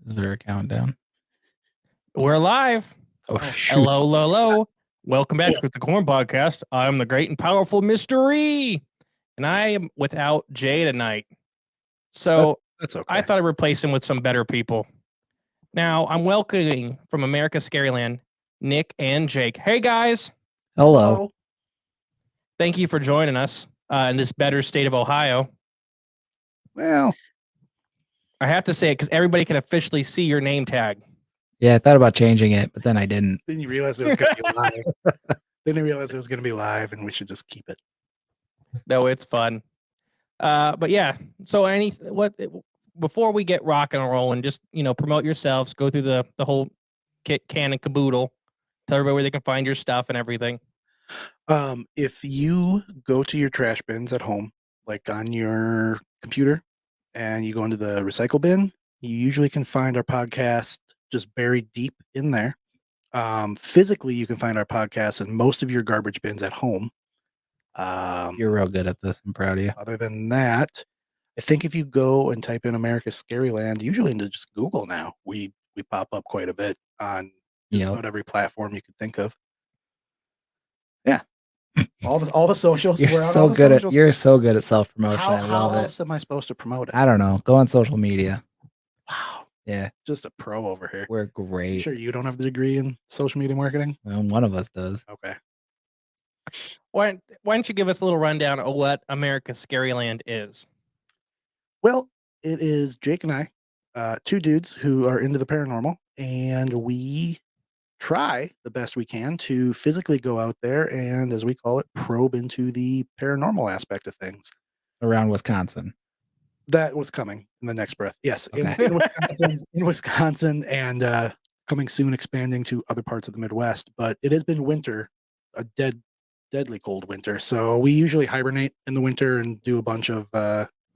Is there a countdown? We're live. Oh, shoot. Hello. Welcome back to the Corn Podcast. I'm the great and powerful Mystery, and I am without Jay tonight. So That's okay. I thought I'd replace him with some better people. Now I'm welcoming from America's Scaryland, Nick and Jake. Hey guys, Hello. thank you for joining us in this better state of Ohio. Well, I have to say it because everybody can officially see your name tag. Yeah, I thought about changing it, but then I didn't. didn't you realize it was going to be live? Didn't you realize it was going to be live and we should just keep it? No, it's fun. But yeah, so before we get rocking and rolling, just promote yourselves, go through the whole kit can and caboodle, tell everybody where they can find your stuff and everything. If you go to your trash bins at home, like on your computer, and you go into the recycle bin, you usually can find our podcast just buried deep in there. Physically, you can find our podcast in most of your garbage bins at home. You're real good at this. I'm proud of you. Other than that, I think if you go and type in America's Scaryland, usually into just Google now, we pop up quite a bit on just about every platform you could think of. Yeah. All the socials. You're so good at self promotion. I How love else it. am I supposed to promote it? I don't know. Go on social media. Wow. Yeah, Just a pro over here. we're great. Sure you don't have the degree in social media marketing? Well, one of us does. Okay. Why don't you give us a little rundown of what America's Scaryland is? Well, it is Jake and I, two dudes who are into the paranormal, and we try the best we can to physically go out there and, as we call it, probe into the paranormal aspect of things. Around Wisconsin. That was coming in the next breath. Yes, Okay. in Wisconsin, and coming soon, expanding to other parts of the Midwest. But it has been winter, a deadly cold winter. So we usually hibernate in the winter and do a bunch of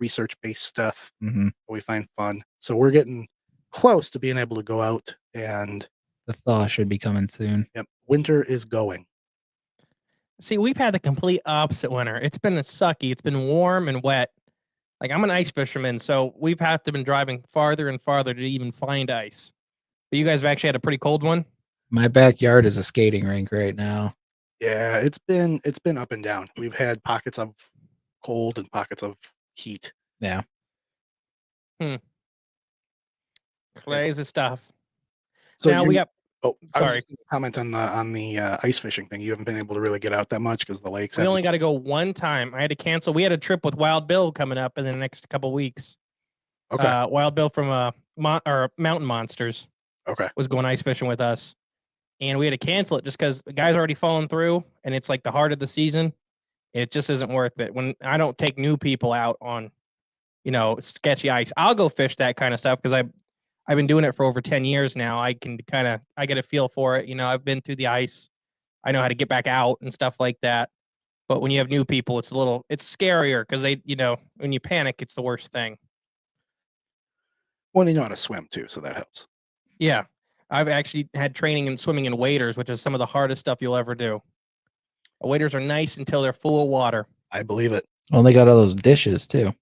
research-based stuff Mm-hmm. that we find fun. So we're getting close to being able to go out, and The thaw should be coming soon. yep, winter is going. See, we've had the complete opposite winter. It's been sucky. It's been warm and wet. Like, I'm an ice fisherman, so we've had to been driving farther and farther to even find ice. But you guys have actually had a pretty cold one. My backyard is a skating rink right now. Yeah, it's been up and down. We've had pockets of cold and pockets of heat. Yeah. Crazy stuff. So now we got. Oh, I was Sorry, just gonna comment on the ice fishing thing. You haven't been able to really get out that much because the lakes. we only got to go one time. I had to cancel. We had a trip with Wild Bill coming up in the next couple weeks. Okay. Wild Bill from Mountain Monsters Okay. was going ice fishing with us, and we had to cancel it just because the guy's already fallen through, and it's like the heart of the season. It just isn't worth it. When I don't take new people out on, sketchy ice, I'll go fish that kind of stuff because I've been doing it for over 10 years now. I can I get a feel for it. I've been through the ice. I know how to get back out and stuff like that. But when you have new people, it's scarier because they, when you panic, it's the worst thing. Well, you know how to swim too, so that helps. Yeah. I've actually had training in swimming in waders, which is some of the hardest stuff you'll ever do. Waders are nice until they're full of water. I believe it. Well, they got all those dishes too.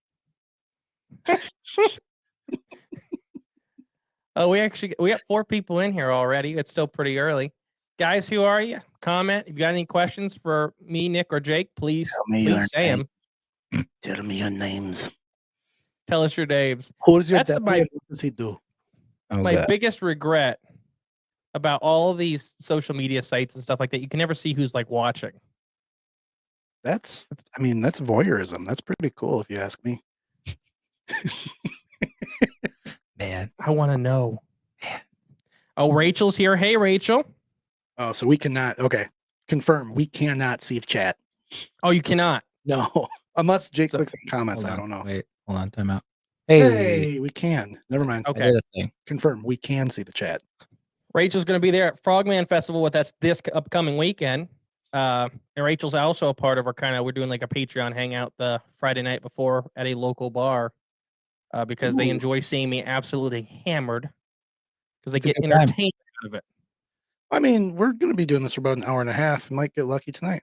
Oh, we got 4 people in here already. It's still pretty early. Guys, who are you? Comment. If you got any questions for me, Nick, or Jake, please say them. Tell me your names. Tell us your names. Who is your That's daddy? What does he do? My biggest regret about all of these social media sites and stuff like that, you can never see who's like watching. That's voyeurism. That's pretty cool if you ask me. Man, I want to know. Man. Oh, Rachel's here. Hey, Rachel. Oh, so we cannot. Okay, confirm. We cannot see the chat. Oh, you cannot. No, unless Jake clicks comments. I don't know. Wait, hold on. Time out. Hey, we can. Never mind. Okay. I did a thing. Confirm. We can see the chat. Rachel's going to be there at Frogman Festival with us this upcoming weekend. And Rachel's also a part of we're doing like a Patreon hangout the Friday night before at a local bar because they enjoy seeing me absolutely hammered because they get entertainment out of it. I mean, we're going to be doing this for about an hour and a half. Might get lucky tonight.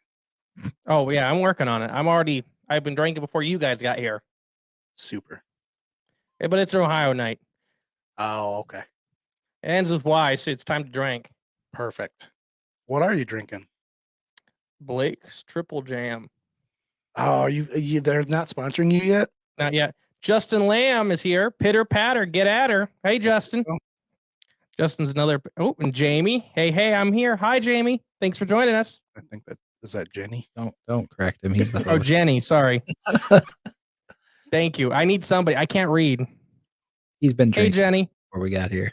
Oh, yeah. I'm working on it. I've been drinking before you guys got here. Super. Yeah, but it's an Ohio night. Oh, okay. ends with Y, so it's time to drink. Perfect. What are you drinking? Blake's Triple Jam. Oh, they're not sponsoring you yet? Not yet. Justin Lamb is here. Pitter patter, get at her. Hey, Justin. Oh. Justin's another. Oh, and Jamie. Hey, I'm here. Hi, Jamie. Thanks for joining us. I think is that Jenny? Don't correct him. He's the host. Oh, Jenny. Sorry. Thank you. I need somebody. I can't read. He's been Hey, drinking Jenny. before we got here.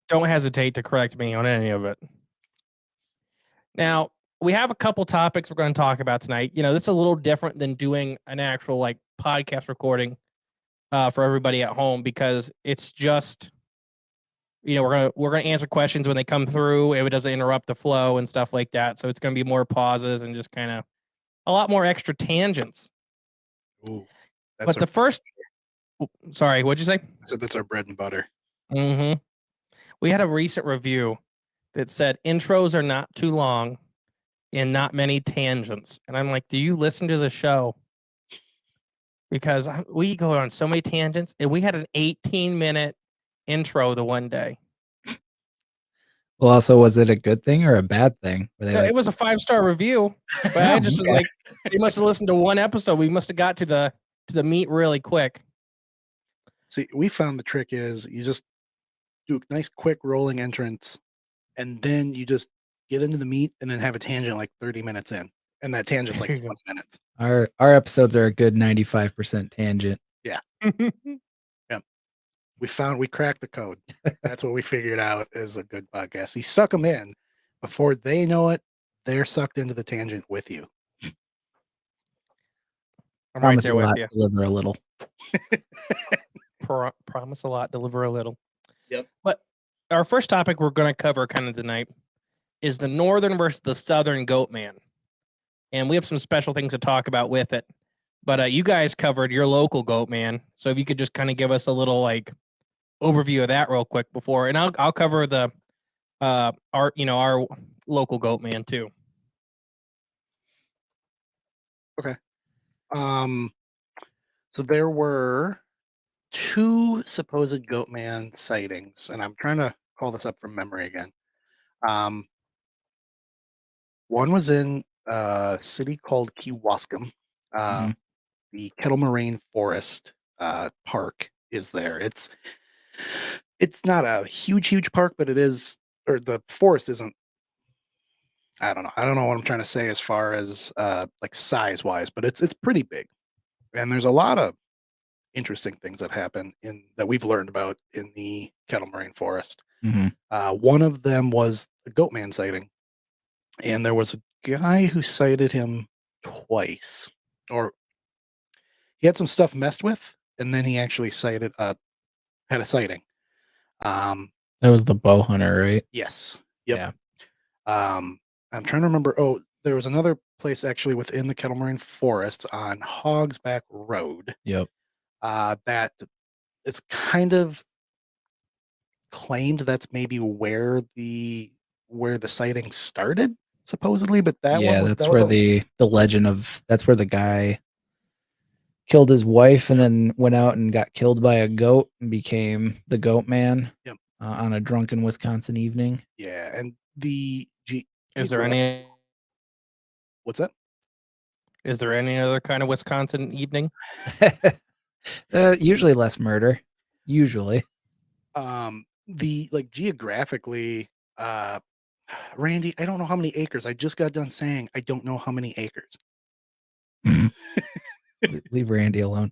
Don't hesitate to correct me on any of it. Now, we have a couple topics we're going to talk about tonight. You know, this is a little different than doing an actual like podcast recording for everybody at home, because it's just, you know, we're gonna answer questions when they come through. If it doesn't interrupt the flow and stuff like that, so it's going to be more pauses and just kind of a lot more extra tangents. Ooh, But the first, sorry, what'd you say? I said that's our bread and butter. Mm-hmm. We had a recent review that said intros are not too long and not many tangents. And I'm like, do you listen to the show? Because we go on so many tangents, and we had an 18-minute intro the one day. Well, also, was it a good thing or a bad thing? Were they It was a 5-star review, but I just was like, they must have listened to one episode. We must have got to the meat really quick. See, we found the trick is you just do a nice quick rolling entrance, and then you just get into the meat and then have a tangent like 30 minutes in. And that tangent's like 20 minutes. Our episodes are a good 95% tangent. Yeah. Yep. We cracked the code. That's what we figured out is a good podcast. You suck them in before they know it. They're sucked into the tangent with you. I'm Promise right there a with lot, you. deliver a little. Promise a lot, deliver a little. Yep. But our first topic we're going to cover kind of tonight is the northern versus the southern goat man. And we have some special things to talk about with it. But you guys covered your local goat man. So if you could just kind of give us a little like overview of that real quick before, and I'll cover the our local goat man too. Okay. So there were 2 supposed goat man sightings, and I'm trying to call this up from memory again. One was in a city called Kewaskum. Mhm. The Kettle Moraine Forest park is there. It's not a huge park, but it is, or the forest isn't. I don't know. I don't know what I'm trying to say as far as like size wise, but it's pretty big, and there's a lot of interesting things that happen that we've learned about in the Kettle Moraine Forest. Mhm. One of them was a goat man sighting, and there was a guy who sighted him twice, or he had some stuff messed with, and then he actually had a sighting. That was the bow hunter, right? Yes. Yep. Yeah. I'm trying to remember. Oh, there was another place actually within the Kettle Moraine Forest on Hogsback Road. Yep. That it's kind of claimed that's maybe where the sighting started, supposedly, but that one was that's where the legend of that's where the guy killed his wife and then went out and got killed by a goat and became the goat man. Yep. On a drunken Wisconsin evening. Yeah, and Is there any? What's that? Is there any other kind of Wisconsin evening? Usually less murder. Usually. The like geographically, Randy, I don't know how many acres. I just got done saying I don't know how many acres. Leave Randy alone.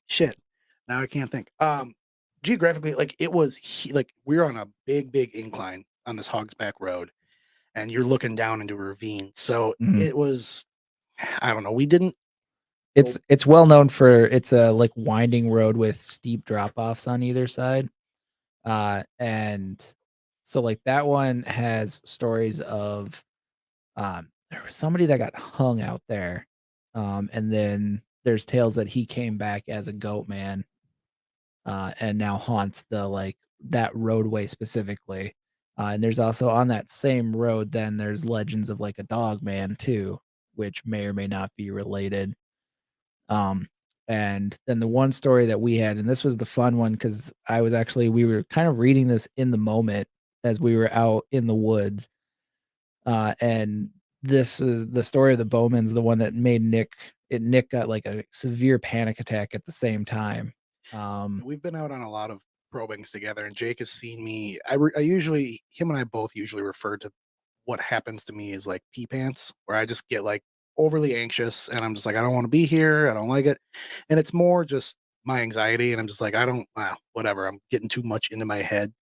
Shit. Now I can't think. Geographically, like it was like we're on a big incline on this Hogsback Road, and you're looking down into a ravine. So it was, I don't know. We didn't. It's well known for it's a like winding road with steep drop offs on either side. And so like that one has stories of there was somebody that got hung out there. And then there's tales that he came back as a goat man and now haunts the like that roadway specifically. And there's also on that same road, then there's legends of like a dog man too, which may or may not be related. And then the one story that we had, and this was the fun one because we were kind of reading this in the moment as we were out in the woods. And this is the story of the Bowman's, the one that made Nick got like a severe panic attack at the same time. We've been out on a lot of probings together, and Jake has seen me. Him and I both usually refer to what happens to me as like pee pants, where I just get like overly anxious, and I'm just like, I don't want to be here. I don't like it, and it's more just my anxiety, and I'm just like, I don't, whatever. I'm getting too much into my head.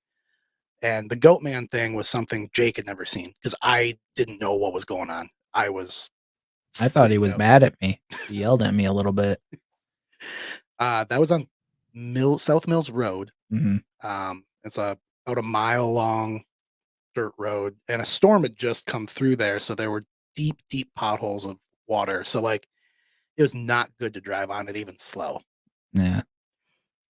And the goat man thing was something Jake had never seen because I didn't know what was going on. I thought he freaked was out. mad at me. He yelled at me a little bit. That was on South Mills Road. Mhm. It's about a mile long dirt road, and a storm had just come through there, so there were deep, deep potholes of water. So like, it was not good to drive on it, even slow. Yeah.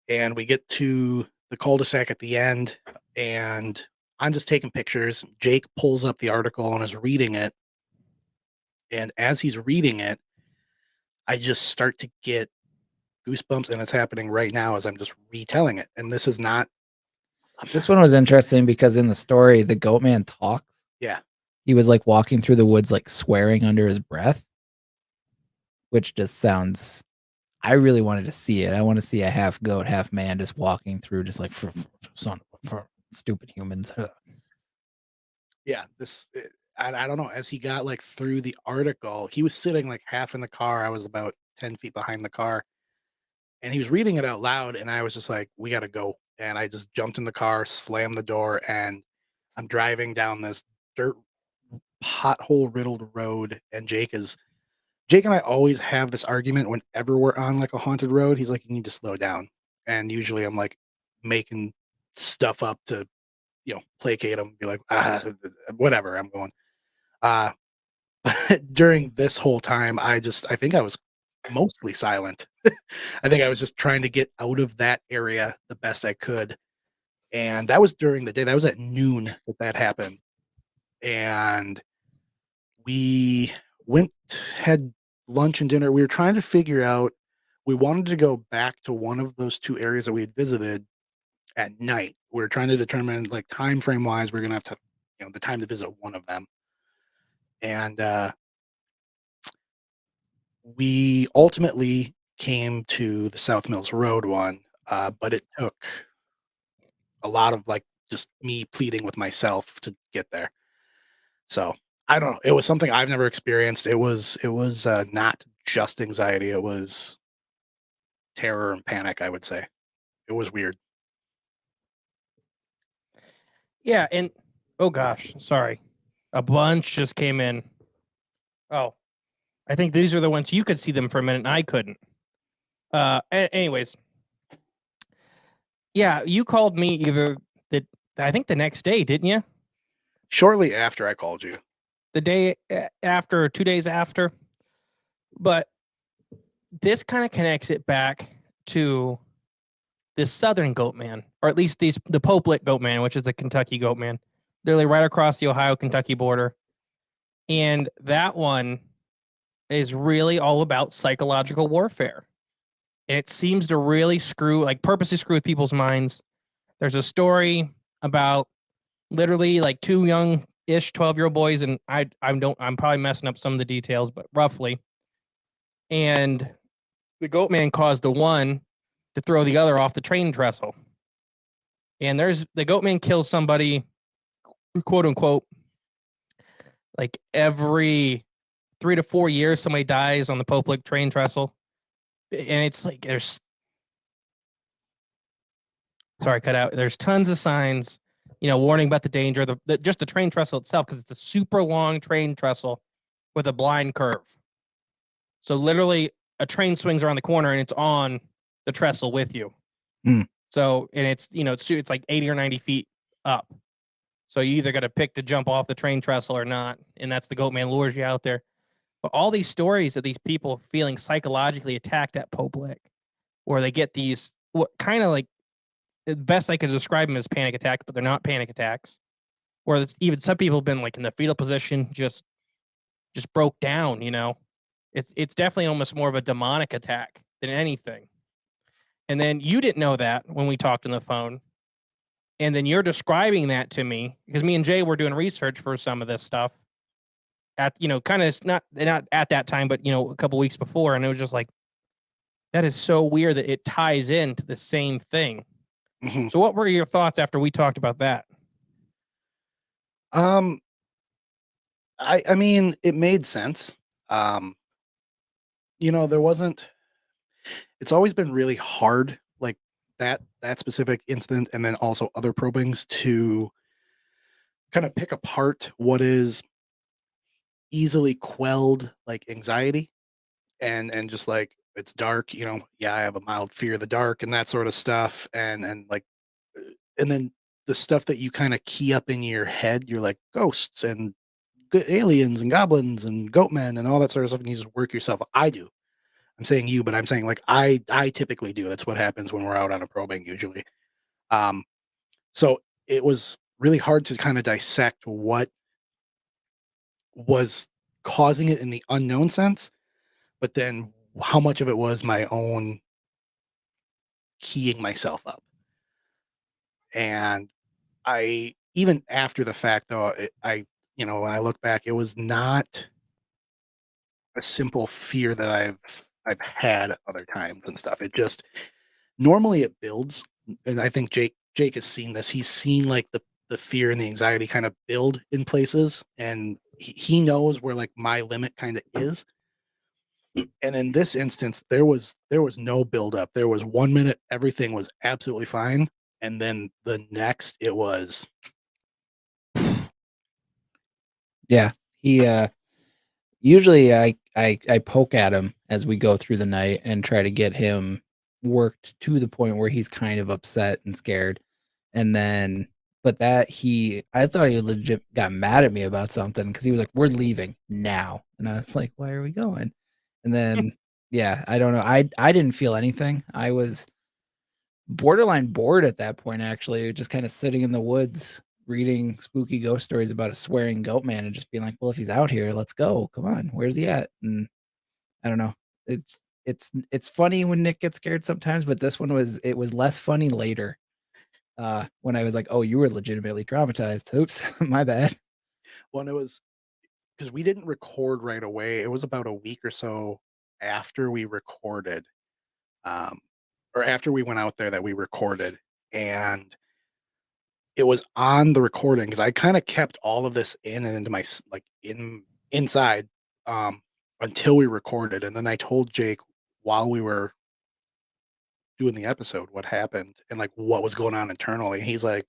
And we get to the cul-de-sac at the end, and I'm just taking pictures. Jake pulls up the article and is reading it. And as he's reading it, I just start to get goosebumps, and it's happening right now as I'm just retelling it. And this is not. This one was interesting because in the story, the goat man talks. Yeah. He was like walking through the woods, like swearing under his breath, which just sounds. I really wanted to see it. I want to see a half goat, half man just walking through, just like for stupid humans. Yeah, I don't know. As he got like through the article, he was sitting like half in the car. I was about 10 feet behind the car, and he was reading it out loud. And I was just like, we got to go. And I just jumped in the car, slammed the door, and I'm driving down this dirt pothole riddled road. And Jake and I always have this argument whenever we're on like a haunted road. He's like, you need to slow down. And usually I'm like making stuff up to, placate him, be like, whatever, I'm going. Uh, during this whole time, I think I was mostly silent. I think I was just trying to get out of that area the best I could. And that was during the day. That was at noon that happened. And we had lunch and dinner. We were trying to figure out, we wanted to go back to one of those two areas that we had visited at night. We were trying to determine, like, time frame wise, we're going to have to, the time to visit one of them. And we ultimately came to the South Mills Road one, but it took a lot of like just me pleading with myself to get there. So I don't know. It was something I've never experienced. It was not just anxiety. It was terror and panic, I would say. It was weird. Yeah, and oh gosh, sorry. A bunch just came in. Oh, I think these are the ones you could see them for a minute and I couldn't. Anyways. Yeah, you called me I think the next day, didn't you? Shortly after I called you. The day after, or 2 days after. But this kind of connects it back to this southern goat man, or at least the Popelet goat man, which is the Kentucky goat man. They're like right across the Ohio-Kentucky border. And that one is really all about psychological warfare. And it seems to really purposely screw with people's minds. There's a story about literally like two young-ish 12-year-old boys, and I'm probably messing up some of the details, but roughly. And the goat man caused the one to throw the other off the train trestle. And the goat man kills somebody, quote unquote, like every 3 to 4 years, somebody dies on the Popelik train trestle. And it's like cut out. There's tons of signs, warning about the danger, just the train trestle itself, because it's a super long train trestle with a blind curve. So literally a train swings around the corner and it's on the trestle with you. So, and it's, it's like 80 or 90 feet up. So you either got to pick to jump off the train trestle or not. And that's the goat man lures you out there. But all these stories of these people feeling psychologically attacked at Popelik, where they get these, what kind of like, the best I could describe them as panic attacks, but they're not panic attacks. Where even some people have been like in the fetal position, just broke down, It's definitely almost more of a demonic attack than anything. And then you didn't know that when we talked on the phone. And then you're describing that to me because me and Jay were doing research for some of this stuff at, kind of not at that time, but, a couple weeks before. And it was just like, that is so weird that it ties into the same thing. Mhm. So what were your thoughts after we talked about that? I mean, it made sense. There wasn't. It's always been really hard, like that specific incident, and then also other probings to kind of pick apart what is easily quelled, like anxiety, and just like it's dark. Yeah, I have a mild fear of the dark and that sort of stuff, and like, and then the stuff that you kind of key up in your head, you're like ghosts and aliens and goblins and goatmen and all that sort of stuff, and you just work yourself. I do. I'm saying you, but I'm saying like I typically do. That's what happens when we're out on a probing usually. Um, so it was really hard to kind of dissect what was causing it in the unknown sense, but then how much of it was my own keying myself up. And I even after the fact though, when I look back, it was not a simple fear that I've had other times and stuff. It just normally it builds, and I think Jake has seen this. He's seen like the fear and the anxiety kind of build in places, and he knows where like my limit kind of is. And in this instance, there was no build up. There was 1 minute everything was absolutely fine, and then the next it was Yeah. He usually I poke at him as we go through the night and try to get him worked to the point where he's kind of upset and scared. And then but that I thought he legit got mad at me about something because he was like, "We're leaving now." And I was like, "Why are we going?" And then yeah, I don't know. I didn't feel anything. I was borderline bored at that point, actually, just kind of sitting in the woods reading spooky ghost stories about a swearing goat man and just being like, well, if he's out here, let's go. Come on, where's he at? And I don't know. It's funny when Nick gets scared sometimes, but this one was less funny later. When I was like, oh, you were legitimately traumatized. Oops, my bad. when it was because we didn't record right away. It was about a week or so after we recorded, um, or after we went out there that we recorded, and it was on the recording because I kind of kept all of this in and into my like inside um, until we recorded, and then I told Jake while we were doing the episode what happened and like what was going on internally. He's like,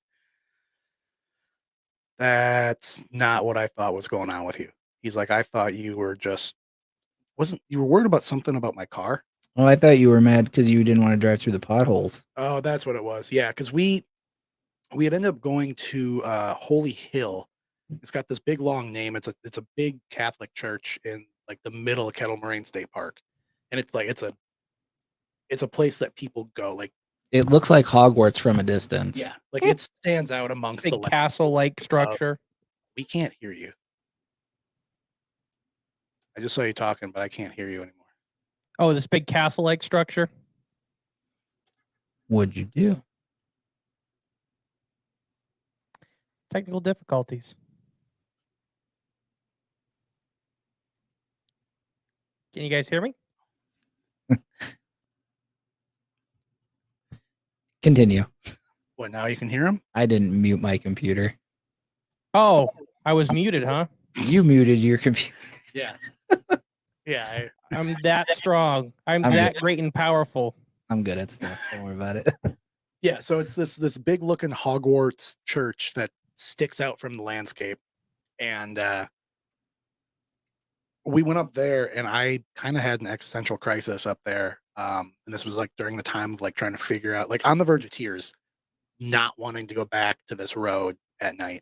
"That's not what I thought was going on with you." He's like, "I thought you were just wasn't you were worried about something about my car." Well, I thought you were mad because you didn't want to drive through the potholes. Oh, that's what it was. Yeah, because we had ended up going to Holy Hill. It's got this big long name. It's a big Catholic church in like the middle of Kettle Moraine State Park, and it's like it's a place that people go. Like It looks like Hogwarts from a distance. yeah, like it stands out amongst the Big castle-like structure. We can't hear you. I just saw you talking, but I can't hear you anymore. Oh, this big castle-like structure. What'd you do? Technical difficulties. Can you guys hear me? Continue. What now? You can hear him. I didn't mute my computer. Oh, I was muted, huh? You muted your computer. Yeah, yeah. I'm that strong. I'm I'm that great and powerful. I'm good at stuff. Don't worry about it. Yeah, so it's this big looking Hogwarts church that sticks out from the landscape, and we went up there, and I kind of had an existential crisis up there. And this was like during the time of like trying to figure out, like on the verge of tears, not wanting to go back to this road at night.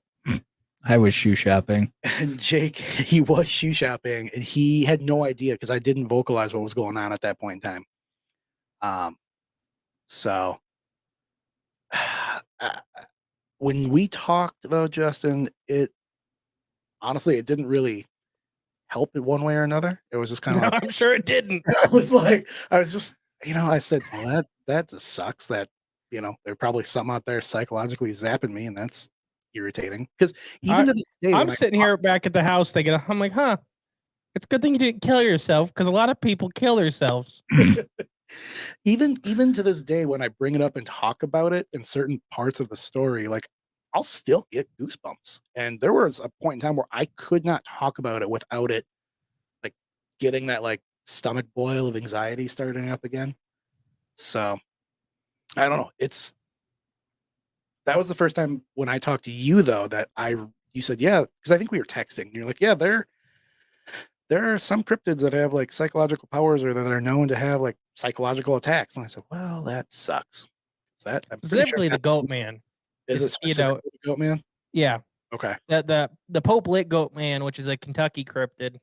I was shoe shopping. And Jake, he was shoe shopping, and he had no idea because I didn't vocalize what was going on at that point in time. So when we talked though, Justin, it honestly it didn't really help in one way or another. It was just kind of No, like I'm sure it didn't. I was I said, well, that just sucks. That there's probably something out there psychologically zapping me, and that's irritating. Because even to this day, I'm when sitting here back at the house thinking, I'm like, huh, it's a good thing you didn't kill yourself because a lot of people kill themselves. even to this day, when I bring it up and talk about it in certain parts of the story, like I'll still get goosebumps. And there was a point in time where I could not talk about it without it, like getting that like stomach boil of anxiety starting up again. So I don't know. That was the first time when I talked to you though that you said yeah, because I think we were texting. And you're like, yeah, there are some cryptids that have like psychological powers or that are known to have like psychological attacks. And I said, well, that sucks. I'm pretty sure Specifically, the that goat man. is it specifically the goat man? Yeah, Okay. the Pope Lit goat man, which is a Kentucky cryptid,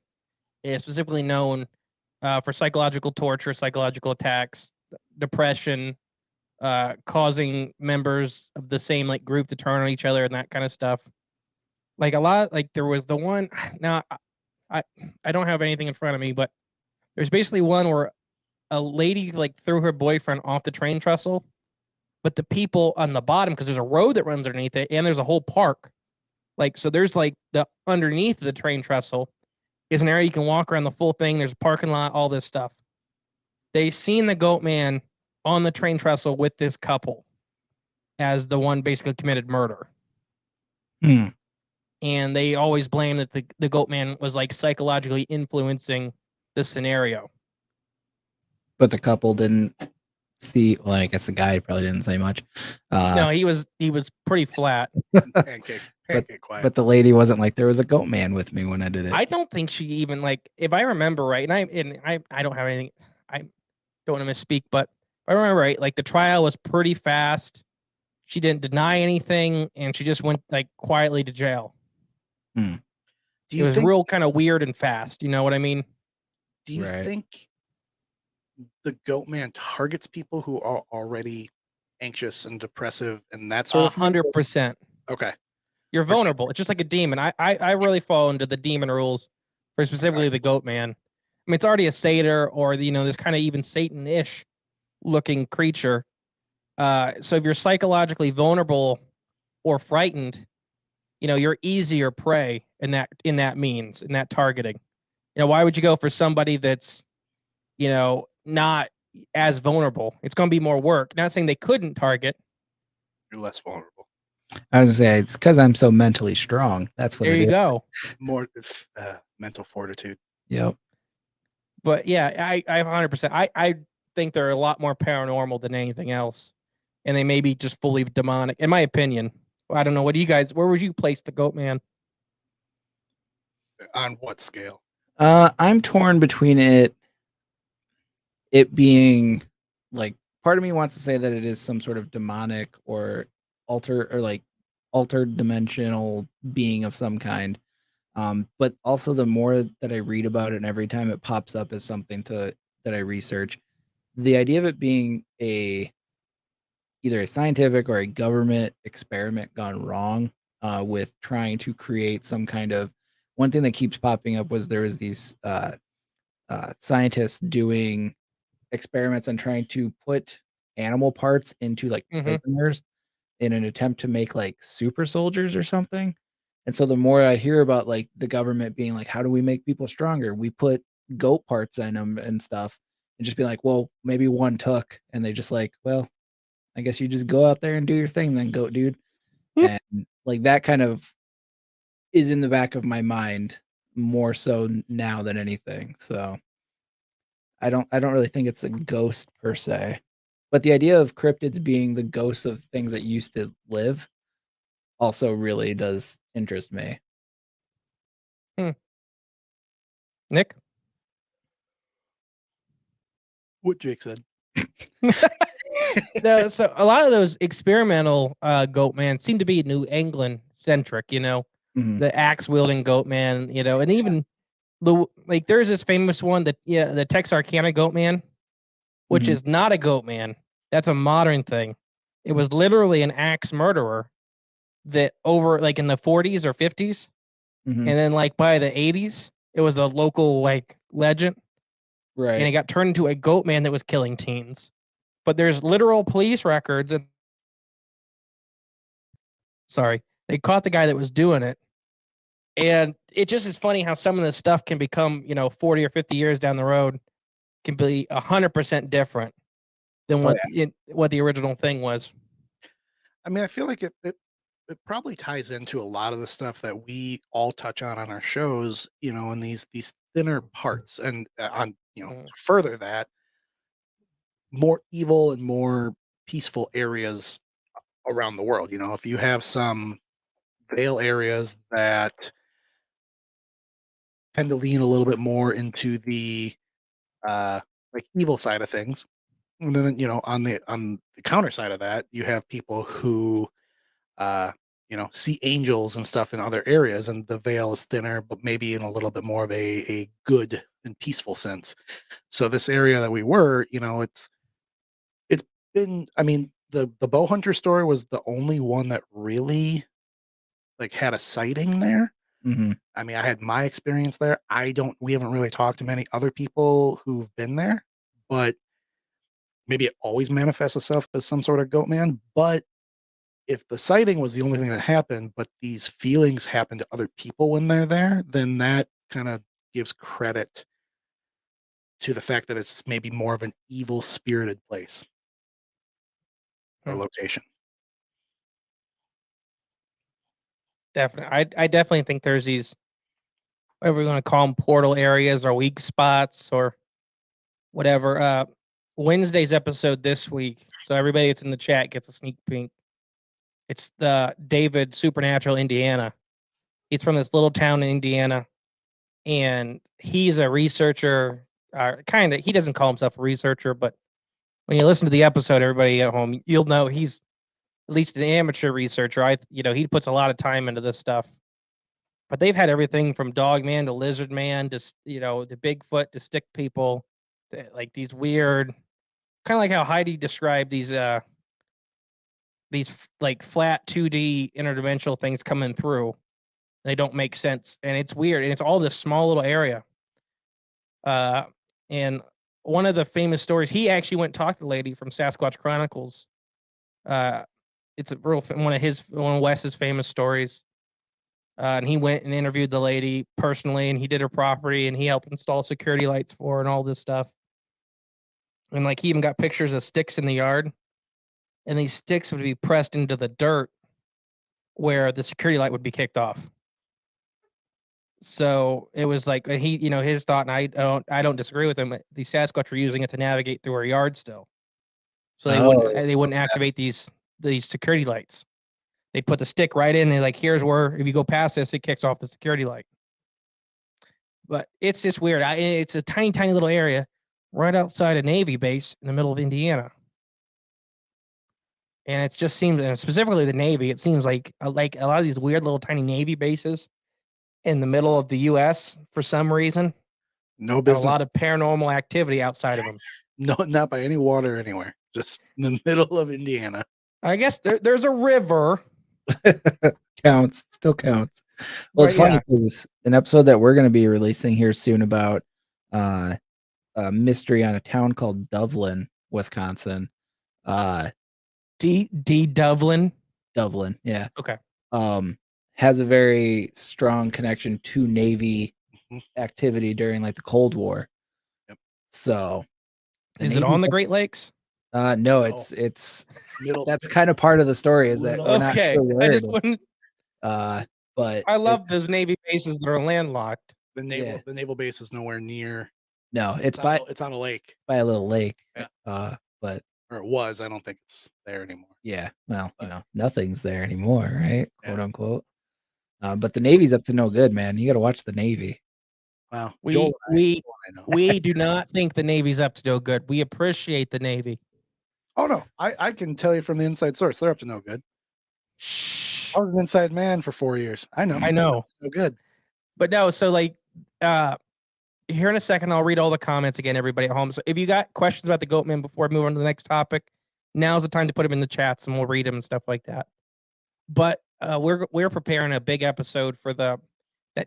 is specifically known for psychological torture, psychological attacks, depression, causing members of the same like group to turn on each other and that kind of stuff. Like a lot, like there was the one. Now, I don't have anything in front of me, but there's basically one where a lady like threw her boyfriend off the train trestle, but the people on the bottom, because there's a road that runs underneath it, and there's a whole park. Like so, there's like the underneath the train trestle is an area you can walk around the full thing. There's a parking lot, all this stuff. They seen the goat man on the train trestle with this couple as the one basically committed murder. Hmm. And they always blame that the goat man was like psychologically influencing the scenario. But the couple didn't see. Well, I guess the guy probably didn't say much. No, he was pretty flat. Pancake quiet. But the lady wasn't like, there was a goat man with me when I did it. I don't think she even like, if I remember right, and I don't have anything, I don't want to misspeak, but if I remember right, like the trial was pretty fast. She didn't deny anything, and she just went like quietly to jail. Do It was real kind of weird and fast. You know what I mean? Do you think the goat man targets people who are already anxious and depressive and that sort of thing? 100%. Okay. You're vulnerable. It's just like a demon. I really fall into the demon rules for specifically the goat man. I mean, it's already a satyr or this kind of even Satan-ish looking creature. So if you're psychologically vulnerable or frightened, you're easier prey in that targeting. Why would you go for somebody that's, not as vulnerable? It's going to be more work. Not saying they couldn't target. You're less vulnerable. I was gonna say it's because I'm so mentally strong. That's what there it you is. go. More mental fortitude. Yep. But yeah, I 100%. I think they're a lot more paranormal than anything else, and they may be just fully demonic, in my opinion. I don't know. What do you guys? Where would you place the goat man? On what scale? I'm torn between it being like, part of me wants to say that it is some sort of demonic or altered dimensional being of some kind. But also the more that I read about it and every time it pops up as something that I research, the idea of it being either a scientific or a government experiment gone wrong with trying to create some kind of, one thing that keeps popping up was there was these scientists doing experiments on trying to put animal parts into like prisoners in an attempt to make like super soldiers or something. And so the more I hear about like the government being like, how do we make people stronger? We put goat parts in them and stuff, and just be like, well, maybe one took, and they just like, well, I guess you just go out there and do your thing then, goat dude. And like that kind of is in the back of my mind more so now than anything. So I don't really think it's a ghost per se. But the idea of cryptids being the ghosts of things that used to live also really does interest me. Nick? What Jake said. No, so a lot of those experimental goat man seem to be New England centric, the axe wielding goat man, and even there's this famous one that the Texarkana goat man, which is not a goat man. That's a modern thing. It was literally an axe murderer that over like in the 40s or 50s, and then like by the 80s, it was a local like legend. and Right. he got turned into a goat man that was killing teens. But there's literal police records, and they caught the guy that was doing it. And it just is funny how some of this stuff can become, 40 or 50 years down the road, can be 100% different than Oh, what the original thing was. I mean, I feel like it probably ties into a lot of the stuff that we all touch on our shows, in these thinner parts, and on Mhm. to further that, more evil and more peaceful areas around the world. If you have some Vale areas that tend to lean a little bit more into the uh like evil side of things, and then on the counter side of that, you have people who uh see angels and stuff in other areas, and the veil is thinner but maybe in a little bit more of a good and peaceful sense. So this area that we were, it's been, I mean, the bow hunter story was the only one that really like had a sighting there. Hmm. I mean, I had my experience there. We haven't really talked to many other people who've been there, but maybe it always manifests itself as some sort of goat man. But if the sighting was the only thing that happened, but these feelings happen to other people when they're there, then that kind of gives credit to the fact that it's maybe more of an evil spirited place or Hmm. location. Definitely. I definitely think there's these, whatever you want to call them, portal areas or weak spots or whatever. Wednesday's episode this week, so everybody that's in the chat gets a sneak peek. It's the David Supernatural Indiana. He's from this little town in Indiana, and he's a researcher. Kind of, he doesn't call himself a researcher, but when you listen to the episode, everybody at home, you'll know he's at least an amateur researcher. He puts a lot of time into this stuff. But they've had everything from dog man to lizard man to to Bigfoot to stick people, to, like, these weird, kind of like how Heidi described these like flat 2D interdimensional things coming through. They don't make sense, and it's weird, and it's all this small little area. And one of the famous stories, he actually went and talked to the lady from Sasquatch Chronicles. Uh, it's one of Wes's famous stories. And he went and interviewed the lady personally, and he did her property, and he helped install security lights for her and all this stuff. And like, he even got pictures of sticks in the yard, and these sticks would be pressed into the dirt where the security light would be kicked off. So it was like, he, his thought, and I don't disagree with him. The Sasquatch were using it to navigate through our yard still, so they wouldn't Oh, they wouldn't activate these security lights. They put the stick right in. They're like, here's where, if you go past this, it kicks off the security light. But it's just weird. It's a tiny, tiny little area right outside a Navy base in the middle of Indiana. And it just seems, and specifically the Navy, it seems like a lot of these weird little tiny Navy bases in the middle of the U.S. for some reason No have a business. lot of paranormal activity outside of them. No, not by any water anywhere. Just in the middle of Indiana. I guess there's a river. counts. Still counts. Well, it's But funny yeah, because an episode that we're going to be releasing here soon about uh, a mystery on a town called Dublin, Wisconsin. D Dublin. Dublin, yeah. Okay. Has a very strong connection to Navy Mhm. activity during like the Cold War. Yep. So the Is it on Navy's the up- Great Lakes? no, No. it's Middle. that's kind of part of the story is that Little- we're not Okay. sure I where it just is. wouldn't. But I love it's- those Navy bases that are landlocked. Yeah. The naval base is nowhere near. No, it's by It's on a lake, a little lake. Yeah. But or it was. I don't think it's there anymore. yeah, well, But- nothing's there anymore, right? Yeah. Quote unquote. But the Navy's up to no good, man. You got to watch the Navy. Wow. We Joel and we I know. we do not think the Navy's up to no good. We appreciate the Navy. Oh no, I can tell you from the inside source, they're up to no good. Shh. I was an inside man for 4 years. I know. I know. No good. But no, so like here in a second, I'll read all the comments again, everybody at home. So if you got questions about the Goatman before we move on to the next topic, now's the time to put them in the chats and we'll read them and stuff like that. But we're preparing a big episode for that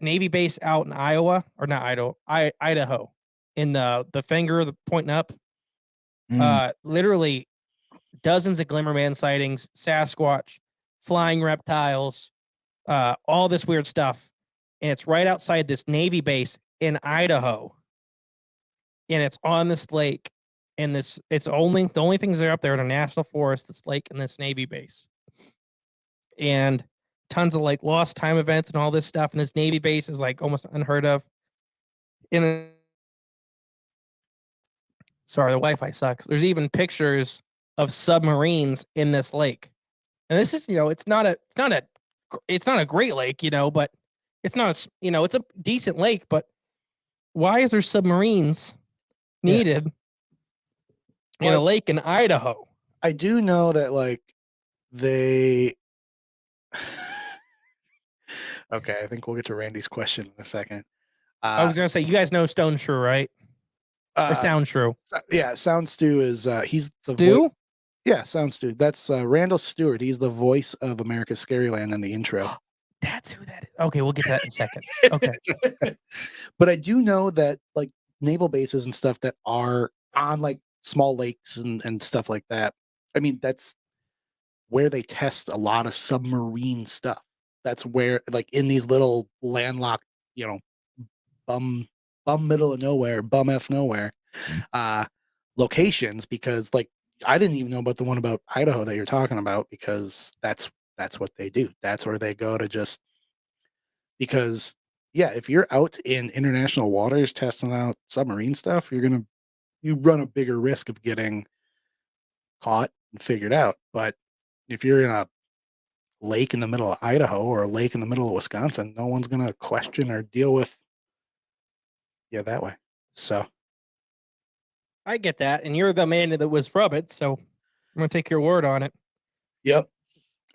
Navy base out in Iowa, or not Idaho, Idaho. in the finger, the pointing up. Mm. Literally dozens of Glimmerman sightings, Sasquatch, flying reptiles, all this weird stuff. And it's right outside this Navy base in Idaho. And it's on this lake. And the only things that are up there in a national forest, this lake and this Navy base. And tons of like lost time events and all this stuff. And this Navy base is like almost unheard of. And sorry, the Wi-Fi sucks. There's even pictures of submarines in this lake. And this is, it's not a great lake, but it's not it's a decent lake, but why is there submarines needed in a lake in Idaho? I do know that like they okay, I think we'll get to Randy's question in a second. I was gonna say, you guys know Stone Shrew, right? Or Sound Shrew? Yeah, Sound Stew is he's the Stu? voice. Yeah, Sound Stew. That's Randall Stewart. He's the voice of America's Scaryland in the intro. That's who that is. Okay, we'll get to that in a second. Okay. But I do know that like naval bases and stuff that are on like small lakes and stuff like that. I mean, that's where they test a lot of submarine stuff. That's where like in these little landlocked, bum middle of nowhere, bum F nowhere locations, because like I didn't even know about the one about Idaho that you're talking about, because that's what they do. That's where they go to just because if you're out in international waters testing out submarine stuff, you run a bigger risk of getting caught and figured out. But if you're in a lake in the middle of Idaho or a lake in the middle of Wisconsin, no one's gonna question or deal with that way. So I get that, and you're the man that was from it, so I'm gonna take your word on it. Yep.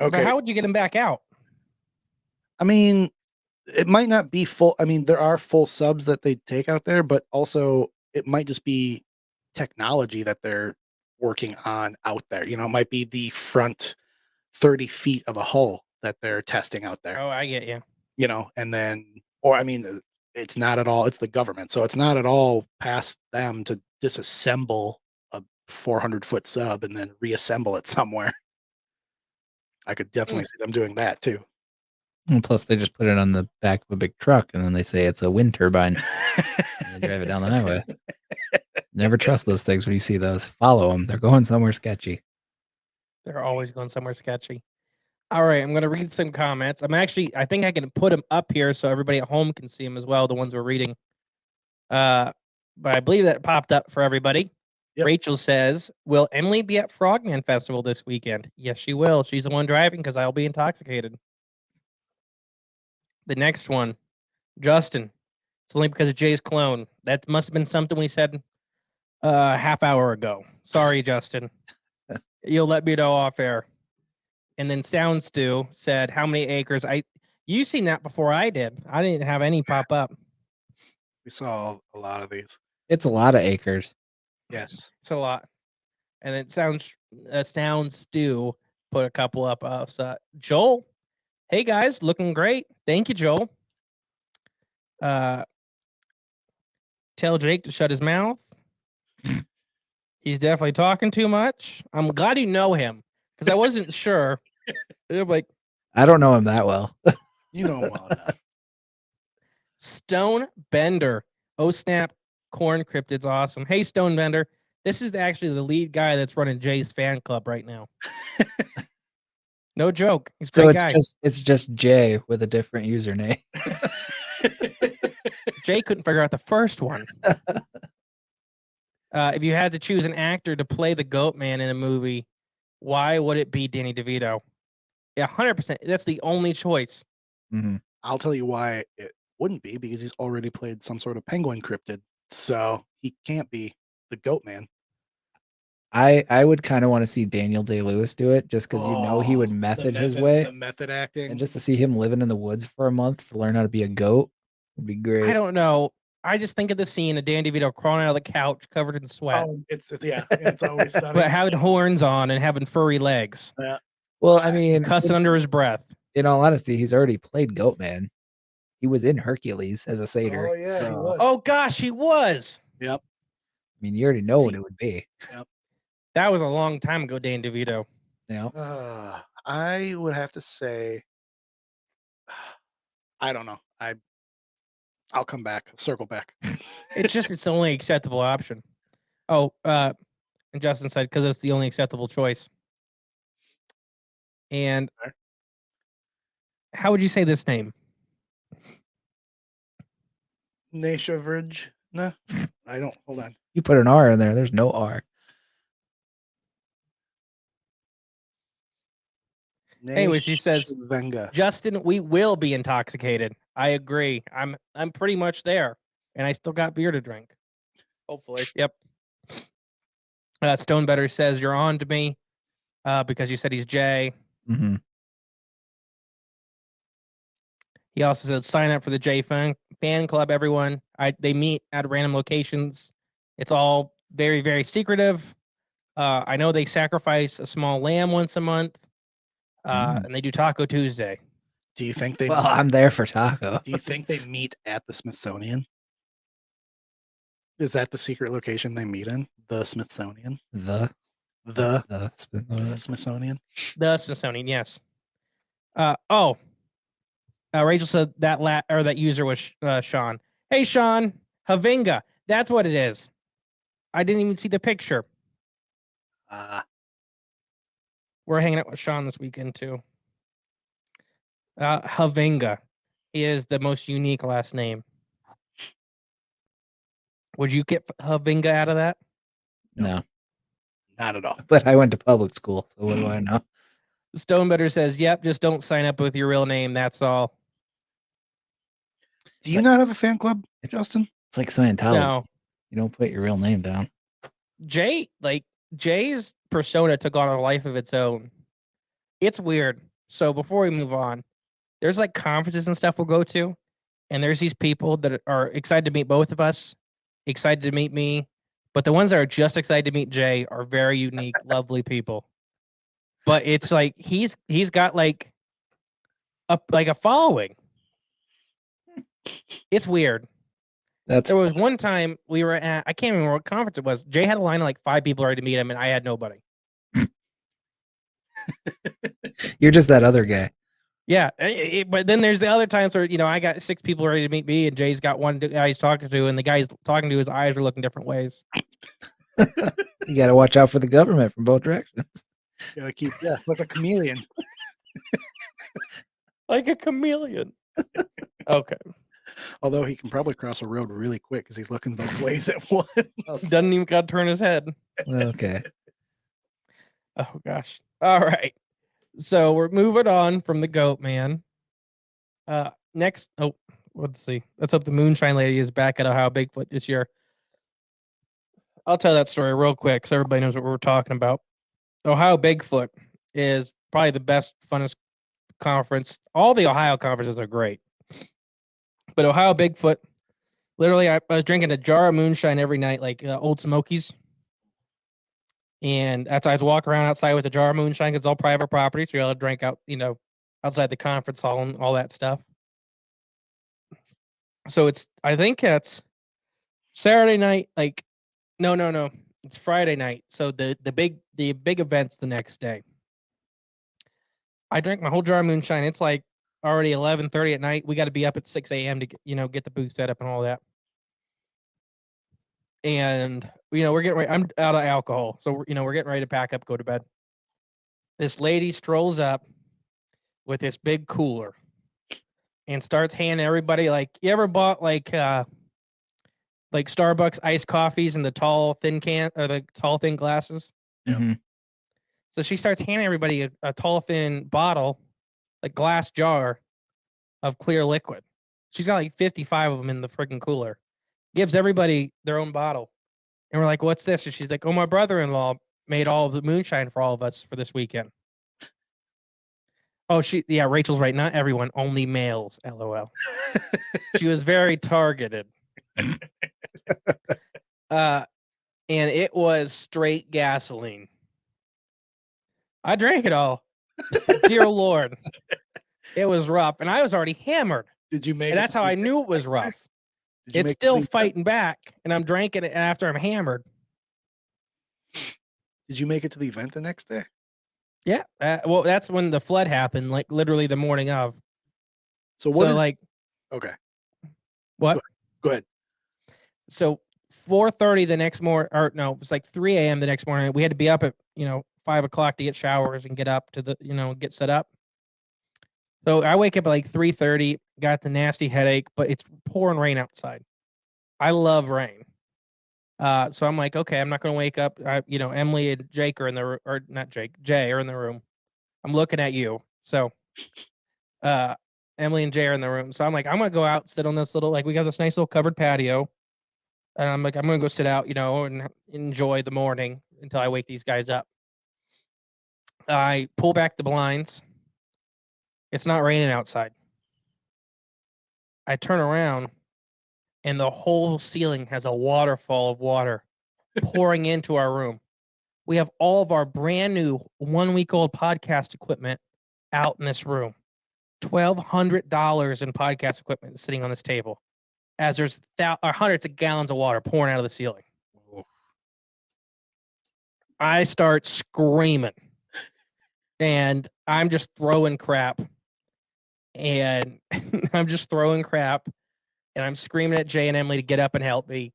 Okay. But how would you get him back out? I mean, it might not be full. I mean, there are full subs that they take out there, but also it might just be technology that they're working on out there. It might be the front 30 feet of a hull that they're testing out there. Oh, I get you. And then, or I mean, it's not at all, it's the government. So it's not at all past them to disassemble a 400-foot sub and then reassemble it somewhere. I could definitely see them doing that too. And plus, they just put it on the back of a big truck, and then they say it's a wind turbine. And they drive it down the highway. Never trust those things when you see those. Follow them. They're going somewhere sketchy. They're always going somewhere sketchy. All right, I'm going to read some comments. I think I can put them up here so everybody at home can see them as well, the ones we're reading. But I believe that popped up for everybody. Yep. Rachel says, will Emily be at Frogman Festival this weekend? Yes, she will. She's the one driving because I'll be intoxicated. The next one, Justin. It's only because of Jay's clone. That must have been something we said a half hour ago. Sorry, Justin. You'll let me know off air. And then Sound Stew said, how many acres? You seen that before I did. I didn't have any pop up. We saw a lot of these. It's a lot of acres. Yes. It's a lot. And then Sound Stew put a couple up. So Joel, hey guys, looking great. Thank you, Joel. Tell Jake to shut his mouth. He's definitely talking too much. I'm glad you know him because I wasn't sure. I'm like, I don't know him that well. You know him well enough. Stone Bender. Oh snap! Corn Cryptids awesome. Hey Stone Bender, this is actually the lead guy that's running Jay's fan club right now. No joke. He's a great guy. It's just Jay with a different username. Jay couldn't figure out the first one. If you had to choose an actor to play the Goat Man in a movie, why would it be Danny DeVito? Yeah, 100%. That's the only choice. Mm-hmm. I'll tell you why it wouldn't be, because he's already played some sort of penguin cryptid, so he can't be the Goat Man. I would kind of want to see Daniel Day-Lewis do it, just because he would method his way. The method acting. And just to see him living in the woods for a month to learn how to be a goat would be great. I don't know. I just think of the scene of Danny DeVito crawling out of the couch covered in sweat. Oh, it's always sunny. But having horns on and having furry legs. Yeah. Well, I mean, cussing under his breath. In all honesty, he's already played Goat Man. He was in Hercules as a satyr. Oh yeah, he was. Oh gosh, he was. Yep. I mean, you already know what See- it would be. That was a long time ago, Dan DeVito. You know? I would have to say, I don't know. I'll come back, circle back. It's the only acceptable option. Oh, and Justin said because it's the only acceptable choice. And Fair. how would you say this name? Nashaverge? No, I don't. Hold on. You put an R in there. There's no R. Anyways, he says, Venga. Justin, we will be intoxicated. I agree. I'm pretty much there, and I still got beer to drink. Hopefully, yep. Stonebetter says you're on to me, because you said he's Jay. Mm-hmm. He also said sign up for the Jay fan club. Everyone, they meet at random locations. It's all very very secretive. I know they sacrifice a small lamb once a month, and they do Taco Tuesday. Do you think they? Well, I'm there for taco. Do you think they meet at the Smithsonian? Is that the secret location they meet in? The Smithsonian? The Smithsonian? The Smithsonian, yes. Rachel said that user was Sean. Hey, Sean, Havinga. That's what it is. I didn't even see the picture. We're hanging out with Sean this weekend too. Havinga is the most unique last name. Would you get Havinga out of that? No, Not at all. but I went to public school, so what do I know? Stonebetter says, "Yep, just don't sign up with your real name. That's all." Do you not have a fan club, Justin? It's like Scientology. No, You don't put your real name down. Jay's persona took on a life of its own. It's weird. So before we move on, there's like conferences and stuff we'll go to, and there's these people that are excited to meet both of us, excited to meet me, but the ones that are just excited to meet Jay are very unique, lovely people. But it's like he's got like a following. It's weird. That's There was one time we were at, I can't remember what conference it was. Jay had a line of like 5 people ready to meet him, and I had nobody. you're just that other guy. Yeah, but then there's the other times where I got 6 people ready to meet me, and Jay's got one guy he's talking to, and the guy he's talking to, his eyes are looking different ways. You got to watch out for the government from both directions. Gotta keep, like a chameleon. Like a chameleon. Okay. Although he can probably cross a road really quick because he's looking both ways at once. Doesn't even got to turn his head. Okay. Oh gosh. All right. So we're moving on from the goat man. Next, let's see. Let's hope the Moonshine Lady is back at Ohio Bigfoot this year. I'll tell that story real quick so everybody knows what we're talking about. Ohio Bigfoot is probably the best, funnest conference. All the Ohio conferences are great. But Ohio Bigfoot, literally, I was drinking a jar of moonshine every night, like Old Smokies. And that's I was walking around outside with a jar of moonshine because it's all private property, so you're allowed to drink out, outside the conference hall and all that stuff. So I think it's Saturday night, no, it's Friday night. So the big event's the next day. I drank my whole jar of moonshine. It's like already 11:30 at night. We got to be up at 6 a.m. to get the booth set up and all that. And we're getting ready. I'm out of alcohol, so we're getting ready to pack up, go to bed. This lady strolls up with this big cooler and starts handing everybody, like, you ever bought like Starbucks iced coffees in the tall thin can or the tall thin glasses? Mm-hmm. So she starts handing everybody a tall thin bottle, like glass jar of clear liquid. She's got like 55 of them in the freaking cooler. Gives everybody their own bottle. And we're like, what's this? And she's like, oh, my brother-in-law made all of the moonshine for all of us for this weekend. Oh, Rachel's right. Not everyone, only males, LOL. She was very targeted. And it was straight gasoline. I drank it all. Dear Lord. It was rough. And I was already hammered. Did you make And that's how I knew it was rough. Did you It's make still the event? fighting back, and I'm drinking it after I'm hammered. Did you make it to the event the next day? Yeah. Well, that's when the flood happened, like literally the morning of. So what? So like, Okay, what? go ahead. So 4:30 the next morning, or no, it was like 3 a.m. the next morning. We had to be up at 5 o'clock to get showers and get up to the get set up. So I wake up at like 3:30, got the nasty headache, but it's pouring rain outside. I love rain. So I'm like, okay, I'm not going to wake up. Emily and Jake are in the or not Jake, Jay are in the room. I'm looking at you. So, Emily and Jay are in the room. So I'm like, I'm going to go out, sit on this little, like we got this nice little covered patio. And I'm like, I'm going to go sit out, and enjoy the morning until I wake these guys up. I pull back the blinds. It's not raining outside. I turn around and the whole ceiling has a waterfall of water pouring into our room. We have all of our brand new 1-week-old podcast equipment out in this room. $1,200 in podcast equipment sitting on this table, as there's hundreds of gallons of water pouring out of the ceiling. Oh. I start screaming, and I'm just throwing crap, and I'm screaming at Jay and Emily to get up and help me,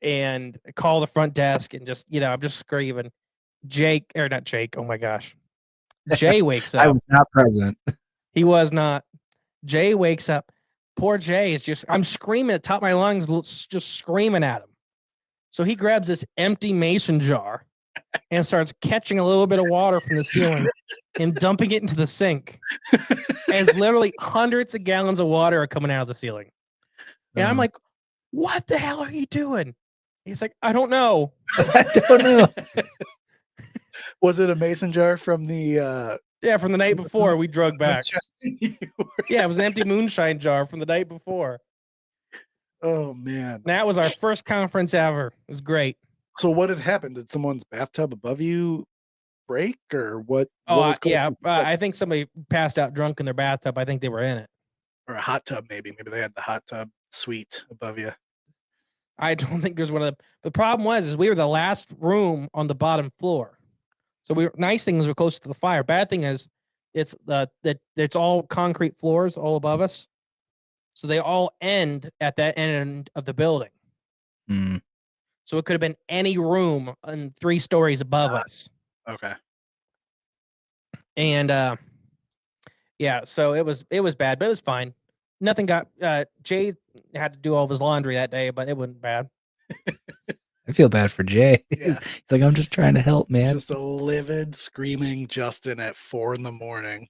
and call the front desk, and just I'm just screaming. Not Jake. Oh my gosh. Jay wakes up. I was not present. He was not. Jay wakes up. Poor Jay is I'm screaming at the top of my lungs, just screaming at him. So he grabs this empty mason jar and starts catching a little bit of water from the ceiling and dumping it into the sink. As literally hundreds of gallons of water are coming out of the ceiling. And I'm like, what the hell are you doing? He's like, I don't know. I don't know. Was it a mason jar from the from the night before we drug back? Yeah, it was an empty moonshine jar from the night before. Oh man. That was our first conference ever. It was great. So what had happened? Did someone's bathtub above you break, or what? What was I think somebody passed out drunk in their bathtub. I think they were in it. Or a hot tub, maybe. Maybe they had the hot tub suite above you. I don't think there's one of them. The problem was we were the last room on the bottom floor. So nice things were close to the fire. Bad thing is it's all concrete floors all above us. So they all end at that end of the building. Mm. So it could have been any room 3 stories above us. Okay. And so it was bad, but it was fine. Nothing got Jay had to do all of his laundry that day, but it wasn't bad. I feel bad for Jay. Yeah. It's like, I'm just trying to help, man. Just a livid, screaming Justin at 4 a.m.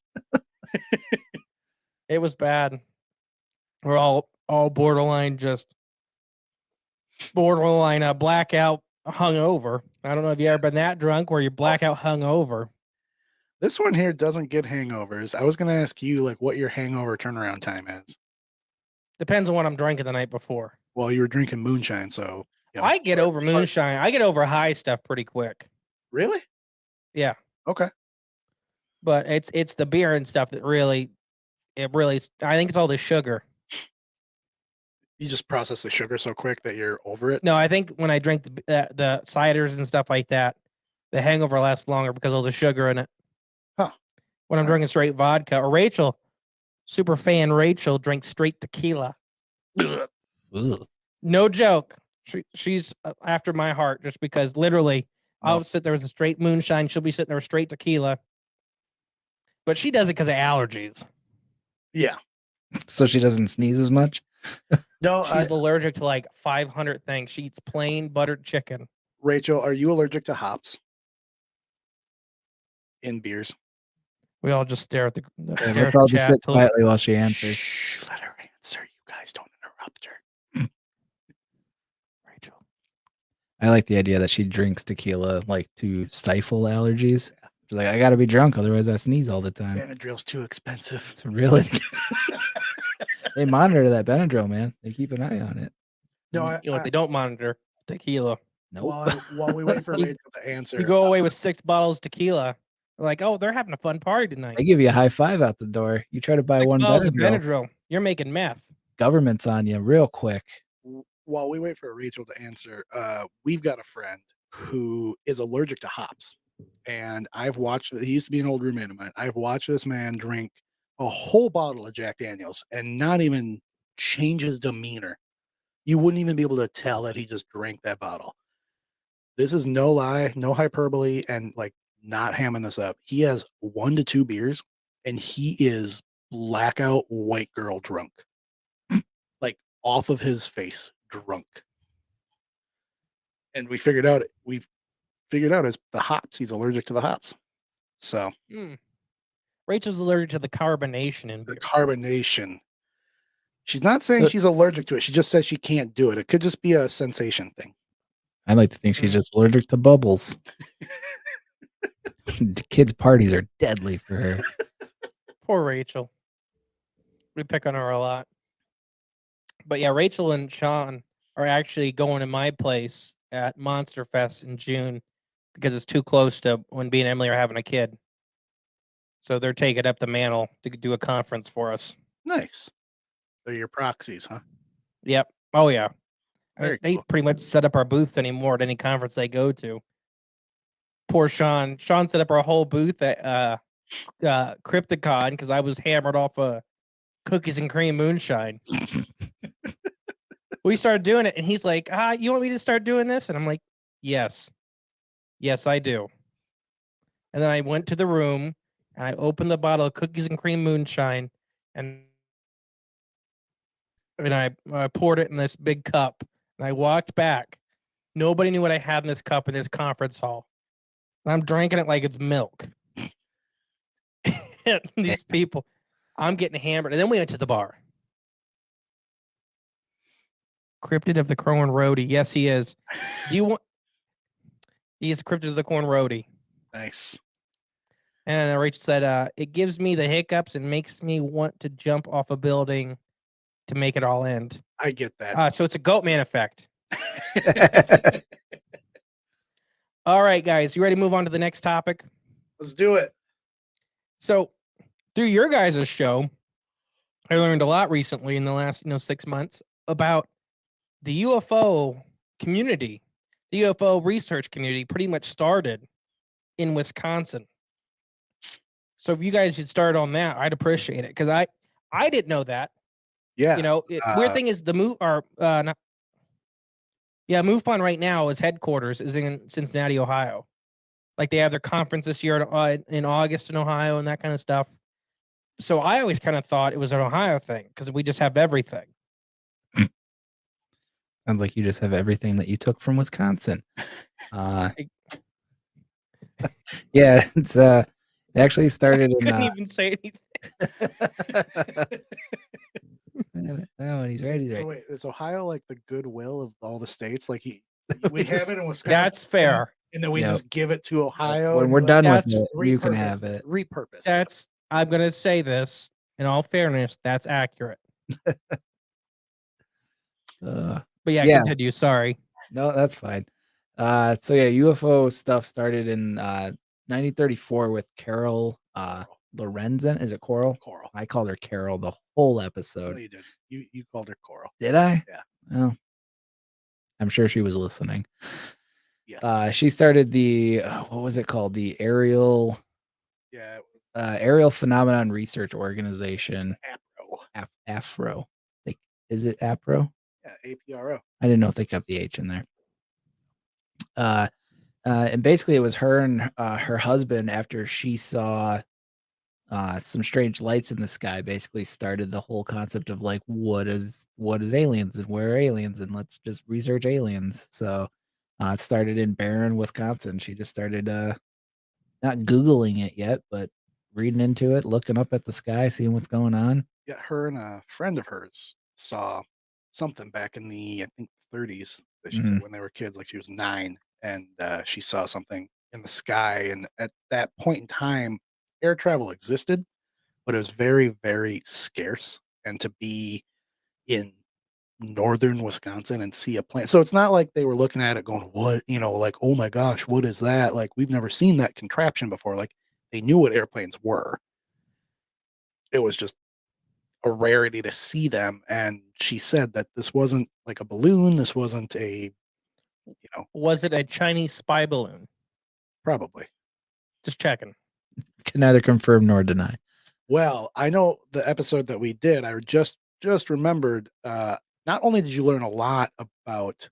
It was bad. We're all borderline blackout hungover. I don't know if you ever been that drunk where you're blackout hungover. This one here doesn't get hangovers. I was going to ask you, like, what your hangover turnaround time is. Depends on what I'm drinking the night before. Well, you were drinking moonshine, so I get over moonshine. I get over high stuff pretty quick. Really? Yeah. Okay. But it's the beer and stuff that really, I think it's all the sugar. You just process the sugar so quick that you're over it? No, I think when I drink the ciders and stuff like that, the hangover lasts longer because of all the sugar in it. Huh. When I'm drinking straight vodka, or Rachel, super fan Rachel, drinks straight tequila. No joke. She's after my heart, just because literally I'll sit there with a straight moonshine. She'll be sitting there with straight tequila. But she does it because of allergies. Yeah. So she doesn't sneeze as much? No, she's allergic to like 500 things. She eats plain buttered chicken. Rachel, are you allergic to hops in beers? We all just stare at the Let's all just sit quietly while she answers. Shh, let her answer. You guys don't interrupt her. Rachel. I like the idea that she drinks tequila like to stifle allergies. She's like, I gotta be drunk, otherwise I sneeze all the time. Benadryl's too expensive. It's really They monitor that Benadryl, man. They keep an eye on it. No, they don't monitor tequila. Nope. While we wait for Rachel to answer, you go away with 6 bottles of tequila. They're like, oh, they're having a fun party tonight. They give you a high five out the door. You try to buy 6 one bottles of Benadryl. Benadryl. You're making meth. Government's on you real quick. while we wait for Rachel to answer, we've got a friend who is allergic to hops. And I've watched, he used to be an old roommate of mine. I've watched this man drink a whole bottle of Jack Daniels and not even change his demeanor. You wouldn't even be able to tell that he just drank that bottle. This is no lie, no hyperbole, and like not hamming this up. He has 1 to 2 beers and he is blackout white girl drunk. Like off of his face, drunk. And we figured out it's the hops. He's allergic to the hops. So Rachel's allergic to the carbonation in the beer. carbonation. She's not saying she's allergic to it. She just says she can't do it. It could just be a sensation thing. I like to think she's just allergic to bubbles. Kids' parties are deadly for her. Poor Rachel. We pick on her a lot. But yeah, Rachel and Sean are actually going to my place at Monster Fest in June because it's too close to when B and Emily are having a kid. So they're taking up the mantle to do a conference for us. Nice. They're your proxies, huh? Yep. Oh yeah. I mean, Very they cool. pretty much set up our booths anymore at any conference they go to. Poor Sean. Sean set up our whole booth at Crypticon because I was hammered off a cookies and cream moonshine. We started doing it, and he's like, you want me to start doing this? And I'm like, yes. Yes, I do. And then I went to the room, and I opened the bottle of cookies and cream moonshine, and I poured it in this big cup, and I walked back. Nobody knew what I had in this cup in this conference hall. And I'm drinking it like it's milk. And these people, I'm getting hammered. And then we went to the bar. Cryptid of the Corn Roadie. Yes, he is. Do you want? He's Cryptid of the Corn Roadie. Nice. And Rachel said, it gives me the hiccups and makes me want to jump off a building to make it all end. I get that. So it's a goat man effect. All right, guys, you ready to move on to the next topic? Let's do it. So through your guys' show, I learned a lot recently in the last 6 months about the UFO community. The UFO research community pretty much started in Wisconsin. So if you guys should start on that, I'd appreciate it because I didn't know that. Yeah. Weird thing is the MUFON right now is headquarters is in Cincinnati, Ohio. Like they have their conference this year in August in Ohio and that kind of stuff. So I always kind of thought it was an Ohio thing because we just have everything. Sounds like you just have everything that you took from Wisconsin. Yeah, it's it actually started in. Couldn't even say anything. Oh, and he's ready. So wait, is Ohio like the goodwill of all the states? Like we have it in Wisconsin. That's fair. And then we just give it to Ohio. When we're done with it, you can have it. Repurpose. I'm gonna say this in all fairness. That's accurate. But yeah, continue. Sorry. No, that's fine. So yeah, UFO stuff started in 1934 with Carol Lorenzen. Is it Coral? Coral. I called her Carol the whole episode. No, you did. You called her Coral. Did I? Yeah. Well, I'm sure she was listening. Yes. She started the what was it called? The Aerial. Yeah. Aerial Phenomenon Research Organization. APRO. AFRO. Is it APRO? Yeah, APRO. I didn't know if they kept the H in there. And basically it was her and her husband, after she saw some strange lights in the sky, basically started the whole concept of like, what is aliens and where are aliens, and let's just research aliens. So it started in Barron, Wisconsin. She just started not Googling it yet, but reading into it, looking up at the sky, seeing what's going on. Yeah, her and a friend of hers saw something back in the, I think, 30s that she said when they were kids, like she was 9, and she saw something in the sky. And at that point in time, air travel existed, but it was very, very scarce. And to be in northern Wisconsin and see a plane, so it's not like they were looking at it going, what, like, oh my gosh, what is that? Like, we've never seen that contraption before. Like, they knew what airplanes were. It was just a rarity to see them. And she said that this wasn't like a balloon. This wasn't a, Was it a Chinese spy balloon? probably. Just checking. Can neither confirm nor deny. Well, I know the episode that we did, I just remembered, not only did you learn a lot about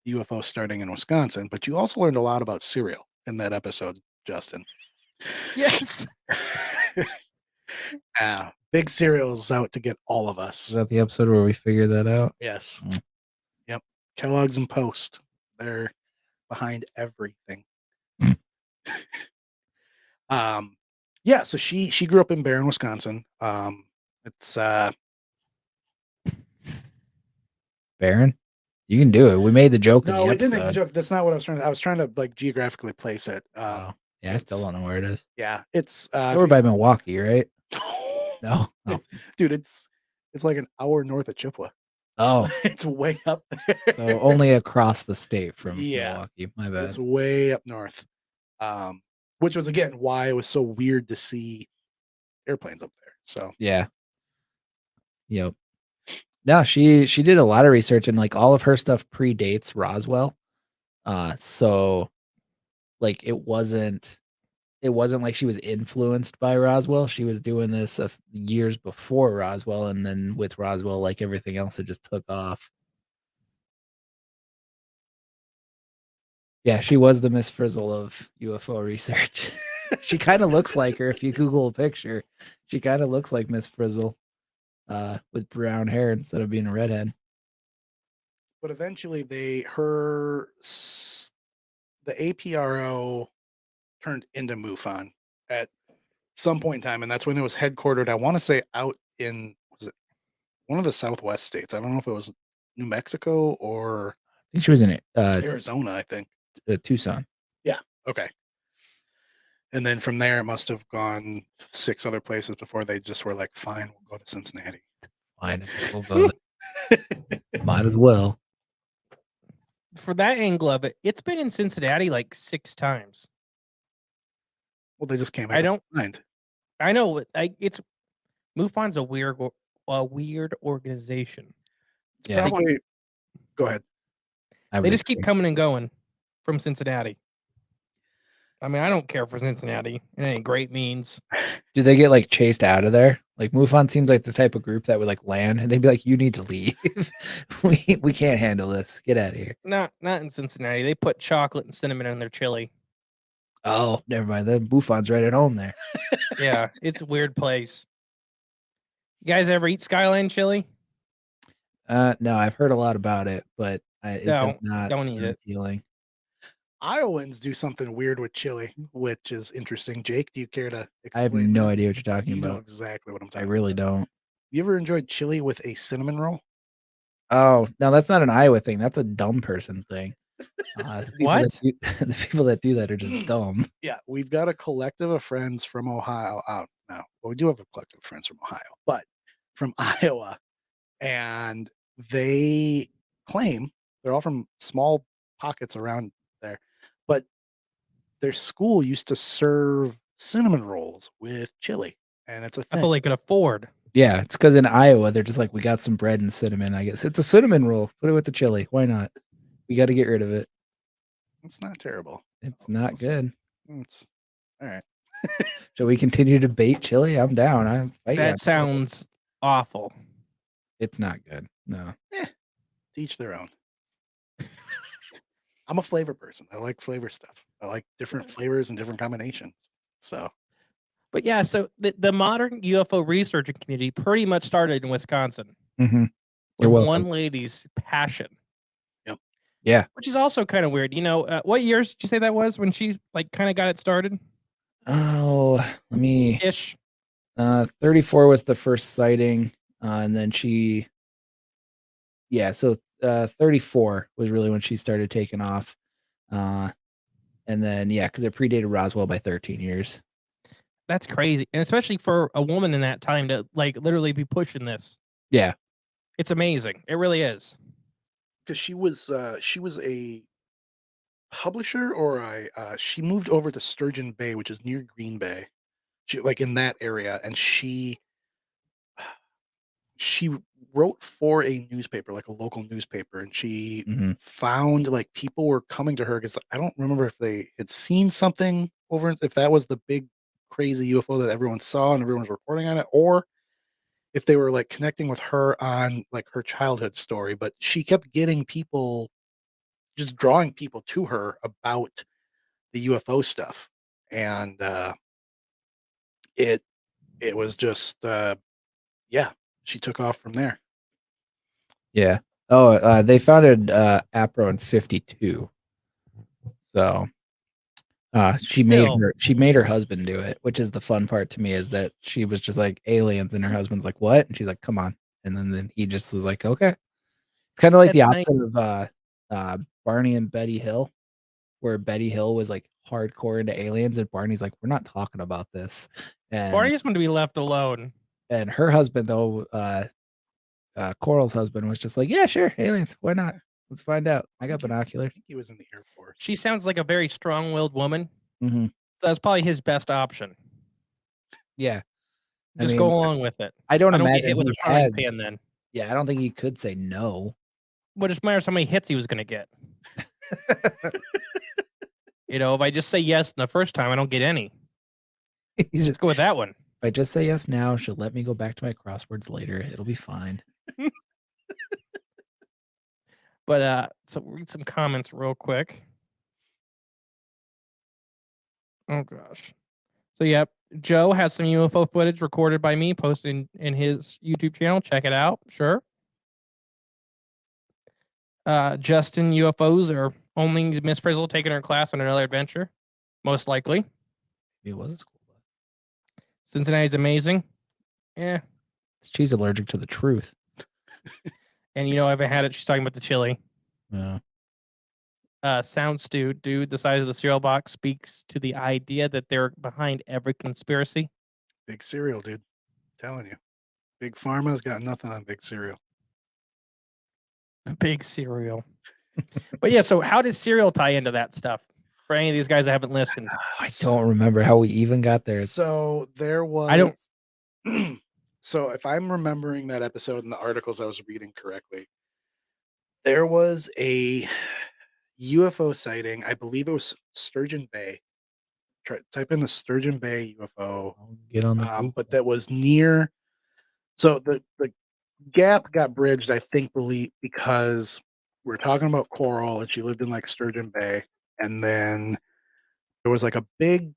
UFO starting in Wisconsin, but you also learned a lot about cereal in that episode, Justin. Yes. Big cereal's out to get all of Is us. that the episode where we figured that out? Yes. Mm. Yep. Kellogg's and Post. They're behind everything. Yeah, so she grew up in Barron, Wisconsin. It's Baron, you can do it. We made the joke in no, the we didn't episode. make the joke. That's not what I was trying to. I was trying to like geographically place it. Oh, yeah, I still it's- don't know where it is. Yeah, it's Over by Milwaukee, right? No. Oh. Dude, it's like an hour north of Chippewa. Oh, It's way up there. so only across the state from Yeah. Milwaukee. My bad. It's way up north. Which was again why it was so weird to see airplanes up there. So Yeah. Yep. No, she did a lot of research and like all of her stuff predates Roswell. So like it wasn't like she was influenced by Roswell. She was doing this years before Roswell, and then with Roswell, like everything else, it just took off. Yeah, she was the Miss Frizzle of UFO research. She kind of looks like her if you Google a picture. She kind of looks like Miss Frizzle, with brown hair instead of being a redhead. but eventually the APRO turned into MUFON at some point in time, and that's when it was headquartered. I want to say out in, was it one of the Southwest states? I don't know if it was New Mexico or I think she was in Arizona. I think. Tucson. Okay. And then from there, it must have gone 6 other places before they just were like, "Fine, we'll go to Cincinnati." Fine, I guess we'll go there. Might as well. For that angle of it, it's been in Cincinnati like 6 times. Well, they just came. I don't. Mind. I know. It's MUFON's a weird organization. Yeah, Probably. Go ahead. I They would just keep agree. coming and going from Cincinnati. I mean, I don't care for Cincinnati. It ain't great means. Do they get like chased out of there? Like MUFON seems like the type of group that would like land and they'd be like, "You need to leave. we can't handle this. Get out of here." Not in Cincinnati. They put chocolate and cinnamon in their chili. Oh, never mind. The MUFON's right at home there. Yeah, it's a weird place. You guys ever eat Skyline chili? No, I've heard a lot about it, but it does not don't eat sound it. appealing. Iowans do something weird with chili, which is interesting. Jake, do you care to I have explain? no that? idea what you're talking You know about. exactly what I'm I talking really about. don't. You ever enjoyed chili with a cinnamon roll? Oh, no, that's not an Iowa thing. That's a dumb person thing. The people What? the people that do that are just dumb. Yeah, we've got a collective of friends from Ohio. No, well, we do have a collective of friends from Ohio, but from Iowa, and they claim they're all from small pockets around there, but their school used to serve cinnamon rolls with chili, and it's a That's thing. all they could afford. Yeah, it's because in Iowa they're just like, we got some bread and cinnamon. I guess it's a cinnamon roll. Put it with the chili. Why not? We got to get rid of it. It's not terrible. It's not good. It's all right. Shall we continue to bait chili? I'm down. I'm fighting. That sounds awful. It's not good. No. To each their own. I'm a flavor person. I like flavor stuff. I like different flavors and different combinations. So But yeah, so the modern UFO researching community pretty much started in Wisconsin. Mm-hmm. With You're welcome. one lady's passion. Yep. Yeah. Which is also kind of weird. You know, what years did you say that was when she like kind of got it started? Oh, let me. Ish. 34 was the first sighting, and then she. Yeah, so 34 was really when she started taking off, and then yeah, because it predated Roswell by 13 years. That's crazy, and especially for a woman in that time to like literally be pushing this. Yeah. It's amazing. It really is. because she was a publisher or she moved over to Sturgeon Bay, which is near Green Bay. She like in that area, and she she wrote for a newspaper, like a local newspaper, and she Mhm. found like people were coming to her because I don't remember if they had seen something if that was the big crazy UFO that everyone saw and everyone was reporting on it, or if they were like connecting with her on like her childhood story. But she kept getting people, just drawing people to her about the UFO stuff, and it it was just yeah, she took off from there. Yeah. Oh, they founded APRO in 52. So Still, she made her husband do it, which is the fun part to me is that she was just like aliens and her husband's like, "What?" And she's like, "Come on." And then he just was like, "Okay." It's kind of like at the night, opposite of Barney and Betty Hill, where Betty Hill was like hardcore into aliens and Barney's like, "We're not talking about this." And Barney's going to be left alone. her husband though Coral's husband was just like, "Yeah, sure, aliens. Why not? Let's find out. I got I binoculars." think he was in the Air Force. She sounds like a very strong-willed woman, Hmm. so that's probably his best option. Yeah. I Just mean, go along with it. I don't I don't get imagine hit with a he frying had. pan then. Yeah, I don't think he could say no. What just matters how many hits he was going to get. If I just say yes the first time, I don't get any. He's Let's go with that one. If I just say yes now, she'll let me go back to my crosswords later. It'll be fine. But so read some comments real quick. Oh gosh. So yep, Joe has some UFO footage recorded by me posted in his YouTube channel. Check it out. Sure. Justin, UFOs are only Miss Frizzle taking her class on another adventure. Most likely. It was a school bus. Cincinnati's amazing. Yeah. She's allergic to the truth. And I haven't had it. She's talking about the chili. Yeah. Sound stew, dude, the size of the cereal box speaks to the idea that they're behind every conspiracy. Big cereal, dude. Telling you. Big Pharma's got nothing on big cereal. Big cereal. But yeah, so how does cereal tie into that stuff? For any of these guys that haven't listened. I don't remember how we even got there. So there was. I don't. So if I'm remembering that episode in the articles I was reading correctly, there was a UFO sighting. I believe it was Sturgeon Bay. Type in the Sturgeon Bay UFO. I'll get on the Google. But that was near. So the gap got bridged, I think, because we're talking about Coral and she lived in like Sturgeon Bay, and then there was like a big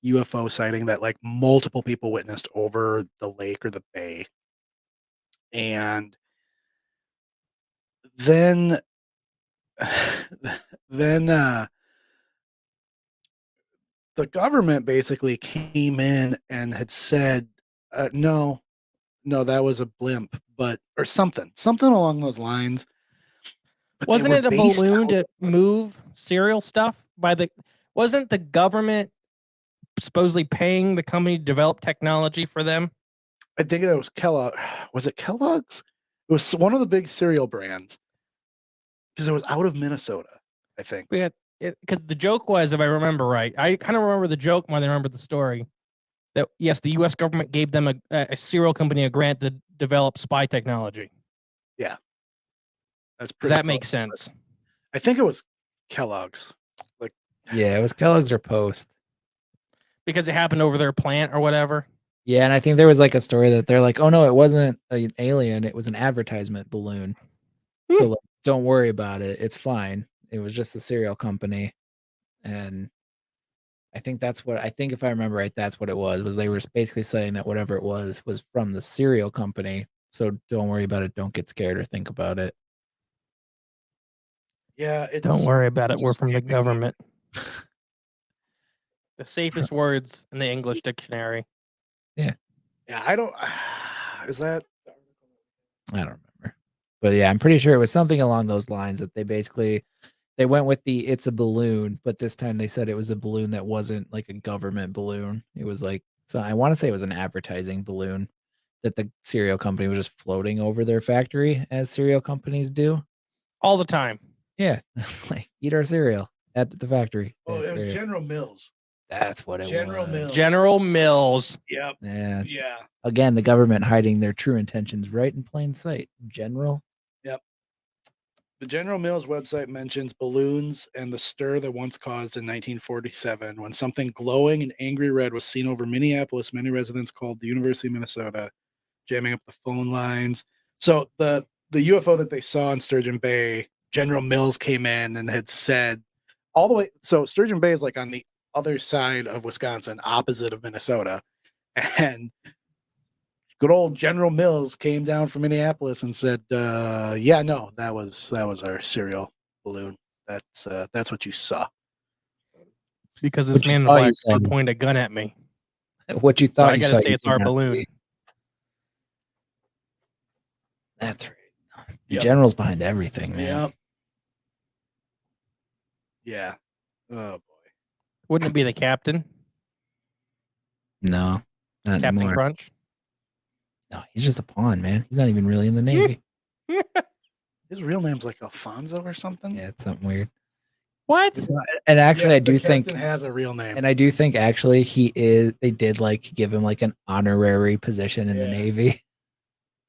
UFO sighting that like multiple people witnessed over the lake or the bay, and then then the government basically came in and had said no, that was a blimp, but or something along those lines. But Wasn't it a balloon to move cereal stuff wasn't the government supposedly paying the company to develop technology for them? I think that was Kellogg. Was it Kellogg's? It was one of the big cereal brands because it was out of Minnesota, I think. Because the joke was, if I remember right, I kind of remember the joke more than I remember the story. That yes, the U.S. government gave them a cereal company a grant to develop spy technology. Yeah, that's pretty. Does that make sense? I think it was Kellogg's. Like, yeah, it was Kellogg's or Post. Because it happened over their plant or whatever. Yeah, and I think there was like a story that they're like, "Oh no, it wasn't an alien; it was an advertisement balloon." So like, don't worry about it; it's fine. It was just the cereal company, and I think if I remember right, that's what it was. Was they were basically saying that whatever it was from the cereal company. So don't worry about it. Don't get scared or think about it. yeah, don't worry about it. We're from the government. The safest words in the English dictionary. Yeah, I don't. Is that? I don't remember, but yeah, I'm pretty sure it was something along those lines that they went with it's a balloon, but this time they said it was a balloon that wasn't like a government balloon. It was like, so I want to say it was an advertising balloon that the cereal company was just floating over their factory as cereal companies do all the time. Yeah, like eat our cereal at the factory. Oh, it was General Mills. That's what it General was. Mills. General Mills. Yep. Yeah. Yeah. Again, the government hiding their true intentions right in plain sight. General. Yep. The General Mills website mentions balloons and the stir that once caused in 1947 when something glowing and angry red was seen over Minneapolis. Many residents called the University of Minnesota, jamming up the phone lines. So the UFO that they saw in Sturgeon Bay, General Mills came in and had said all the way. So Sturgeon Bay is like on the other side of Wisconsin, opposite of Minnesota, and good old General Mills came down from Minneapolis and said, "Yeah, no, that was our serial balloon. That's what you saw." Because this What you man in the thought you black saw. suit pointed a gun at me. What you So thought I you gotta saw, say you it's did our not balloon. see. That's right. The Yep. general's behind everything, man. Yep. Yeah. Oh boy. Wouldn't it be the captain? No, not Captain anymore. Crunch? No, he's just a pawn, man. He's not even really in the Navy. His real name's like Alfonso or something. Yeah, it's something weird. What? And actually, Yeah, I do the think, captain has a real name. and I do think actually he is. They did like give him like an honorary position in the Yeah. Navy.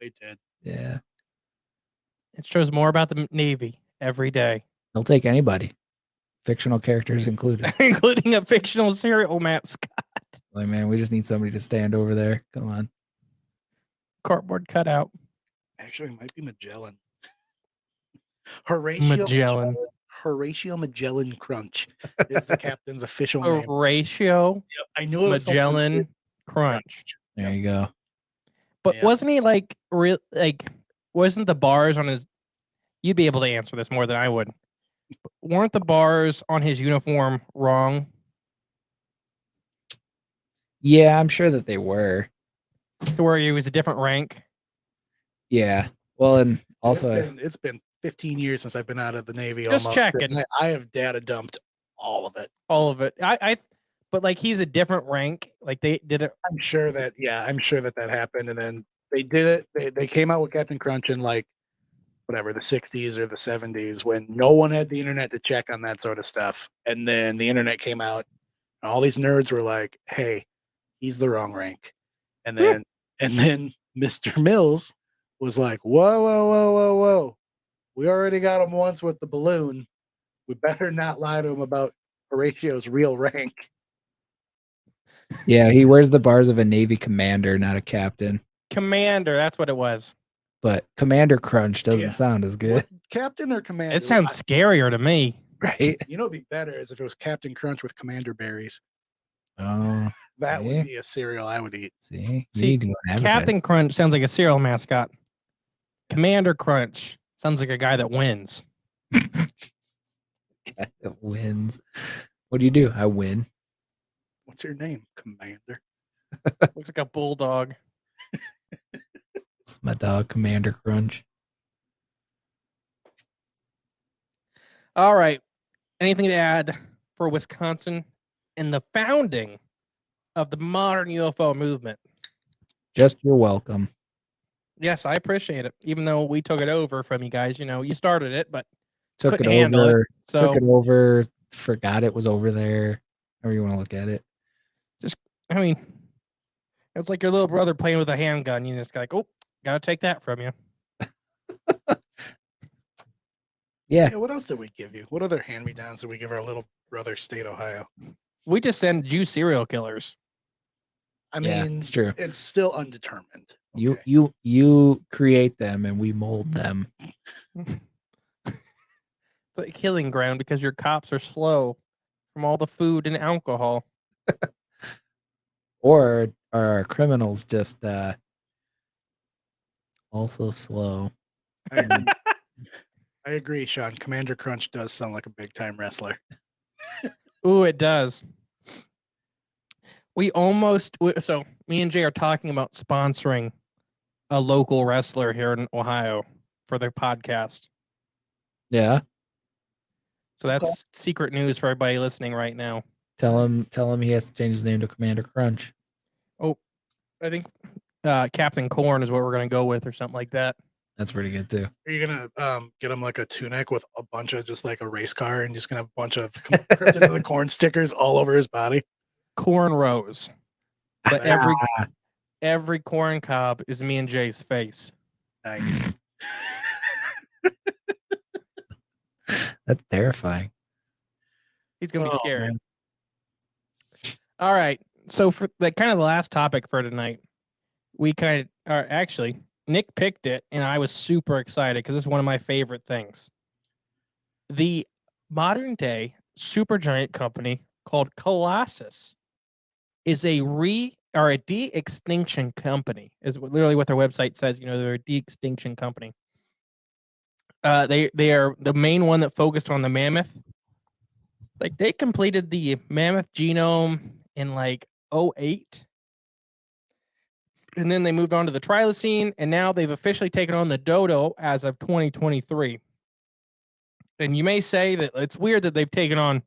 They did. Yeah, It shows more about the Navy every day, he'll take anybody, fictional characters included. including a fictional serial mascot. Like, man, we just need somebody to stand over there. Come on. Cardboard cutout. Actually, it might be Magellan. Horatio Magellan. Horatio Magellan Crunch is the captain's official name. Horatio Yep, I knew it was something Magellan weird. Crunch. There Yep. you go. But Yep. wasn't he like real? Like, wasn't the bars on his? You'd be able to answer this more than I would. Weren't the bars on his uniform wrong? Yeah, I'm sure that they were. To where he was a different rank? Yeah. Well, and also, it's been 15 years since I've been out of the Navy. Just almost. checking. I have data dumped all of it. All of it. But like he's a different rank. Like they did it. I'm sure that that happened, and then they did it. They came out with Captain Crunch in like whatever the 60s or the 70s when no one had the internet to check on that sort of stuff, and then the internet came out, and all these nerds were like, "Hey, he's the wrong rank," and then Mr. Mills was like, "Whoa, whoa, whoa, whoa, whoa! We already got him once with the balloon. We better not lie to him about Horatio's real rank." yeah, he wears the bars of a Navy commander, not a captain. Commander, that's what it was. But Commander Crunch doesn't Yeah. sound as good, What, captain or commander? It sounds scarier to me. right? You know, it'd be better is if it was Captain Crunch with Commander Berries. Oh, That See? would be a cereal I would eat. see, See, need to go and advertise. Captain Crunch sounds like a cereal mascot. Commander Crunch sounds like a guy that wins. Guy that wins. What do? I win. What's your name, Commander? Looks like a bulldog. It's my dog, Commander Crunch. All right. Anything to add for Wisconsin and the founding of the modern UFO movement? Just you're welcome. Yes, I appreciate it. Even though we took it over from you guys, you started it, but Took couldn't it handle over. it. So Took it over. Forgot it was over there. However you want to look at it. I mean, it's like your little brother playing with a handgun. You just like, oh, gotta take that from you. Yeah. Yeah, what else did we give you? What other hand-me-downs did we give our little brother, State Ohio? We just send you serial killers. I Yeah, mean, it's true. It's still undetermined. Okay. You create them and we mold them. It's a killing ground because your cops are slow from all the food and alcohol. Or are our criminals just also slow? I agree. I agree, Sean. Commander Crunch does sound like a big-time wrestler. Ooh, it does. So me and Jay are talking about sponsoring a local wrestler here in Ohio for their podcast. Yeah. So that's secret news for everybody listening right now. Tell him he has to change his name to Commander Crunch. I think Captain Corn is what we're going to go with or something like that. That's pretty good too. Are you gonna get him like a tunic with a bunch of just like a race car and just gonna have a bunch of Cryptids of the Corn stickers all over his body? cornrows, but Ah, every corn cob is me and Jay's face. nice. That's terrifying. He's gonna be Oh, scared. man. All right. So for the kind of the last topic for tonight, we kind of are actually Nick picked it, and I was super excited because this is one of my favorite things. The modern day supergiant company called Colossus is a de-extinction company. Is literally what their website says. You know, they're a de-extinction company. They are the main one that focused on the mammoth. Like they completed the mammoth genome in like 08. And then they moved on to the Trilocene, and now they've officially taken on the dodo as of 2023. And you may say that it's weird that they've taken on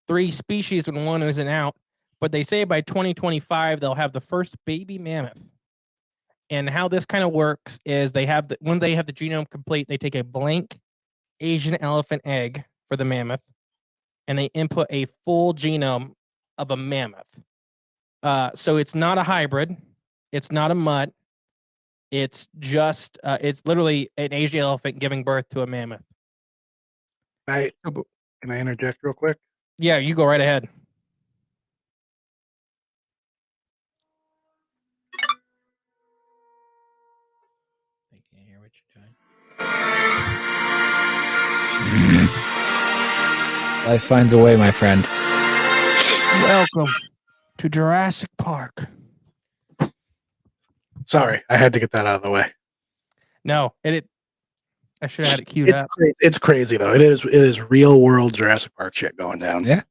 3 species when one isn't out, but they say by 2025 they'll have the first baby mammoth. And how this kind of works is when they have the genome complete, they take a blank Asian elephant egg for the mammoth, and they input a full genome of a mammoth. So it's not a hybrid, it's not a mutt. It's just it's literally an Asian elephant giving birth to a mammoth. Can I interject real quick? Yeah, you go right ahead. I can't hear what you're doing. Life finds a way, my friend. Welcome to Jurassic Park. Sorry, I had to get that out of the way. No, I should have had it queued up. It's crazy though. It is real world Jurassic Park shit going down. Yeah.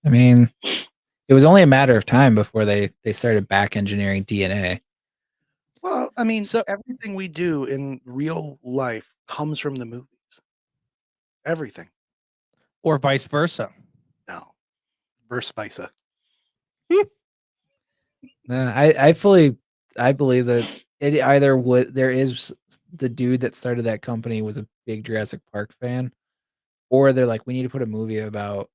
I mean, it was only a matter of time before they started back engineering DNA. Well, I mean, everything we do in real life comes from the movies. Everything. Or vice versa. No. Verse Spisa. I believe that it either there is the dude that started that company was a big Jurassic Park fan, or they're like, we need to put a movie about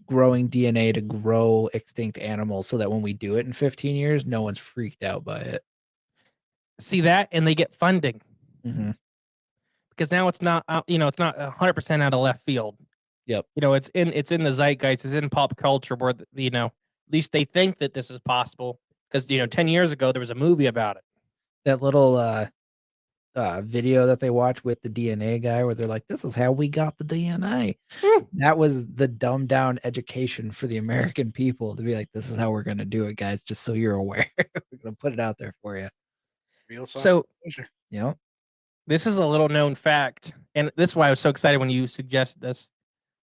growing DNA to grow extinct animals so that when we do it in 15 years, no one's freaked out by it. See that, and they get funding. Mm-hmm. Because now it's not, it's not 100% out of left field. Yep. It's in the zeitgeist, it's in pop culture where, at least they think that this is possible. Because, 10 years ago, there was a movie about it. That little video that they watch with the DNA guy where they're like, this is how we got the DNA. That was the dumbed down education for the American people to be like, this is how we're going to do it, guys, just so you're aware. We're going to put it out there for you. So, yeah. This is a little known fact, and this is why I was so excited when you suggested this,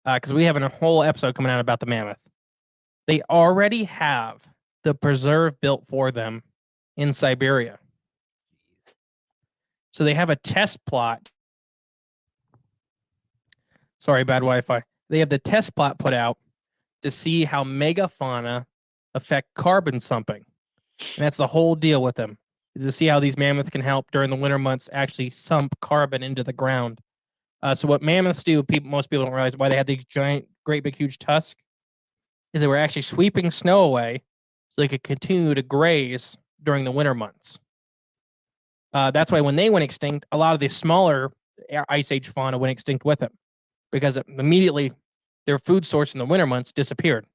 because we have a whole episode coming out about the mammoth. They already have the preserve built for them in Siberia. So they have a test plot. Sorry, bad Wi-Fi. They have the test plot put out to see how megafauna affect carbon sumping. And that's the whole deal with them, is to see how these mammoths can help during the winter months actually sump carbon into the ground. So what mammoths do, most people don't realize why they have these giant, great big huge tusks, is they were actually sweeping snow away so they could continue to graze during the winter months. That's why when they went extinct, a lot of the smaller Ice Age fauna went extinct with them, because immediately their food source in the winter months disappeared.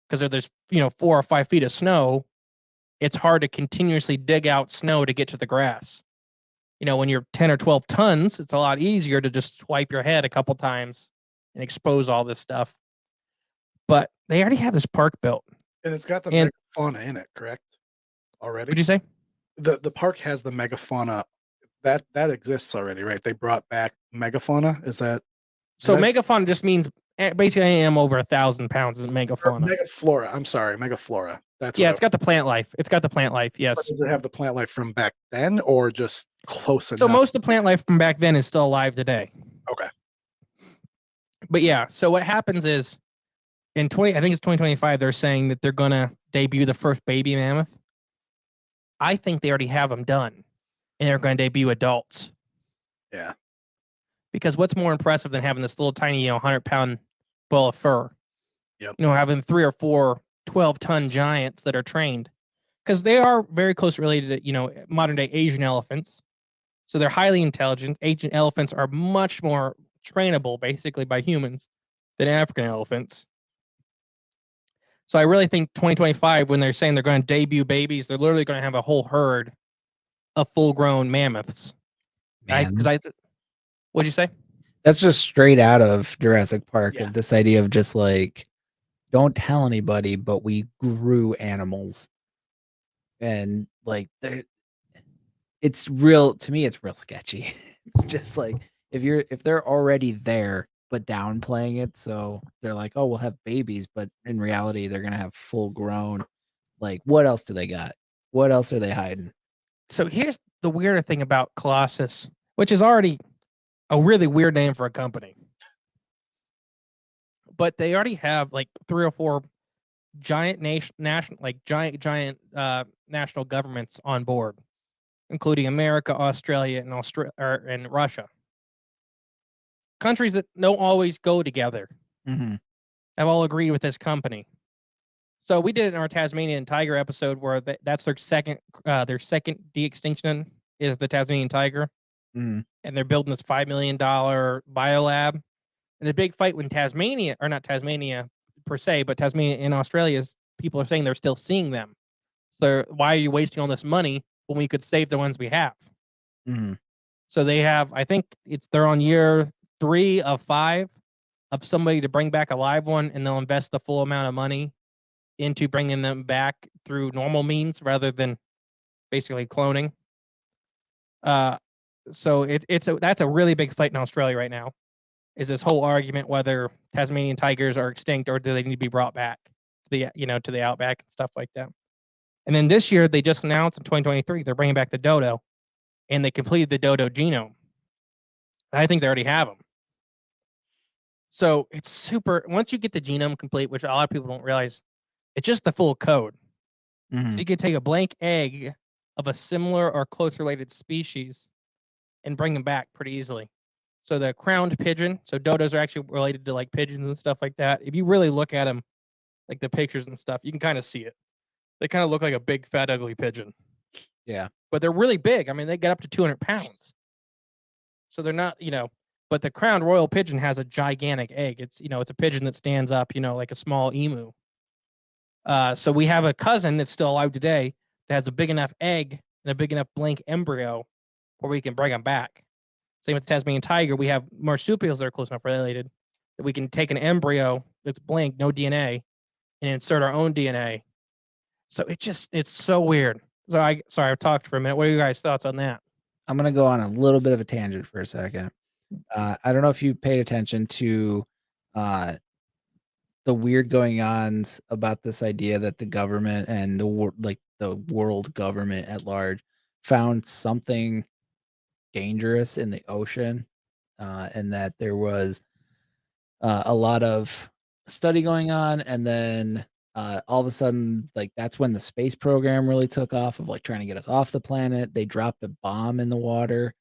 Because there's 4 or 5 feet of snow, it's hard to continuously dig out snow to get to the grass. When you're 10 or 12 tons, it's a lot easier to just swipe your head a couple times and expose all this stuff. But they already have this park built. And it's got the megafauna in it, correct? Already? What'd you say? The park has the megafauna. That exists already, right? They brought back megafauna. Is that? So megafauna just means basically any animal over 1,000 pounds is megafauna. Megaflora. I'm sorry, megaflora. That's it's got the plant life. It's got the plant life. Yes. But does it have the plant life from back then, or just close enough? So most of the plant life from back then is still alive today. Okay. But yeah, so what happens is I think it's 2025, they're saying that they're gonna debut the first baby mammoth. I think they already have them done, and they're going to debut adults. Yeah. Because what's more impressive than having this little tiny, 100-pound ball of fur? Yep. You know, having 3 or 4 12-ton giants that are trained, because they are very close related to, you know, modern day Asian elephants. So they're highly intelligent. Asian elephants are much more trainable, basically, by humans than African elephants. So I really think 2025, when they're saying they're going to debut babies, they're literally going to have a whole herd of full-grown mammoths. Man, What'd you say? that's just straight out of Jurassic Park Yeah. of this idea of just like, don't tell anybody, but we grew animals. And like it's real to me, it's real sketchy. It's just like if they're already there but downplaying it, so they're like, oh, we'll have babies, but in reality they're gonna have full grown. Like, what else do they got? What else are they hiding? So here's the weirder thing about Colossus, which is already a really weird name for a company. But they already have like 3 or 4 giant giant national governments on board, including America, Australia, and Russia. Countries that don't always go together Mhm. have all agreed with this company. So we did it in our Tasmanian tiger episode, where that's their second de-extinction is the Tasmanian tiger, Mhm. and they're building this $5 million biolab. And the big fight when Tasmania, or not Tasmania per se, but Tasmania in Australia, is people are saying they're still seeing them. So why are you wasting all this money when we could save the ones we have? Mhm. So they have, I think they're on year 3 of 5 of somebody to bring back a live one, and they'll invest the full amount of money into bringing them back through normal means rather than basically cloning. So that's a really big fight in Australia right now. Is this whole argument whether Tasmanian tigers are extinct or do they need to be brought back to the outback and stuff like that. And then this year they just announced in 2023 they're bringing back the dodo, and they completed the dodo genome. I think they already have them. So it's super. Once you get the genome complete, which a lot of people don't realize, it's just the full code. So Mhm. you could take a blank egg of a similar or close related species and bring them back pretty easily. So the crowned pigeon, so dodos are actually related to like pigeons and stuff like that. If you really look at them, like the pictures and stuff, you can kind of see it. They kind of look like a big, fat, ugly pigeon, Yeah. but they're really big. I mean, they get up to 200 pounds. So they're not, but the crowned royal pigeon has a gigantic egg. It's a pigeon that stands up, like a small emu. So we have a cousin that's still alive today that has a big enough egg and a big enough blank embryo where we can bring them back. Same with the Tasmanian tiger. We have marsupials that are close enough related that we can take an embryo that's blank, no DNA, and insert our own DNA. So it's so weird. Sorry, I've talked for a minute. What are you guys' thoughts on that? I'm gonna go on a little bit of a tangent for a second. I don't know if you paid attention to uh the weird going ons about this idea that the government and the world government at large found something dangerous in the ocean, and that there was a lot of study going on, and then all of a sudden, like that's when the space program really took off of like trying to get us off the planet. They dropped a bomb in the water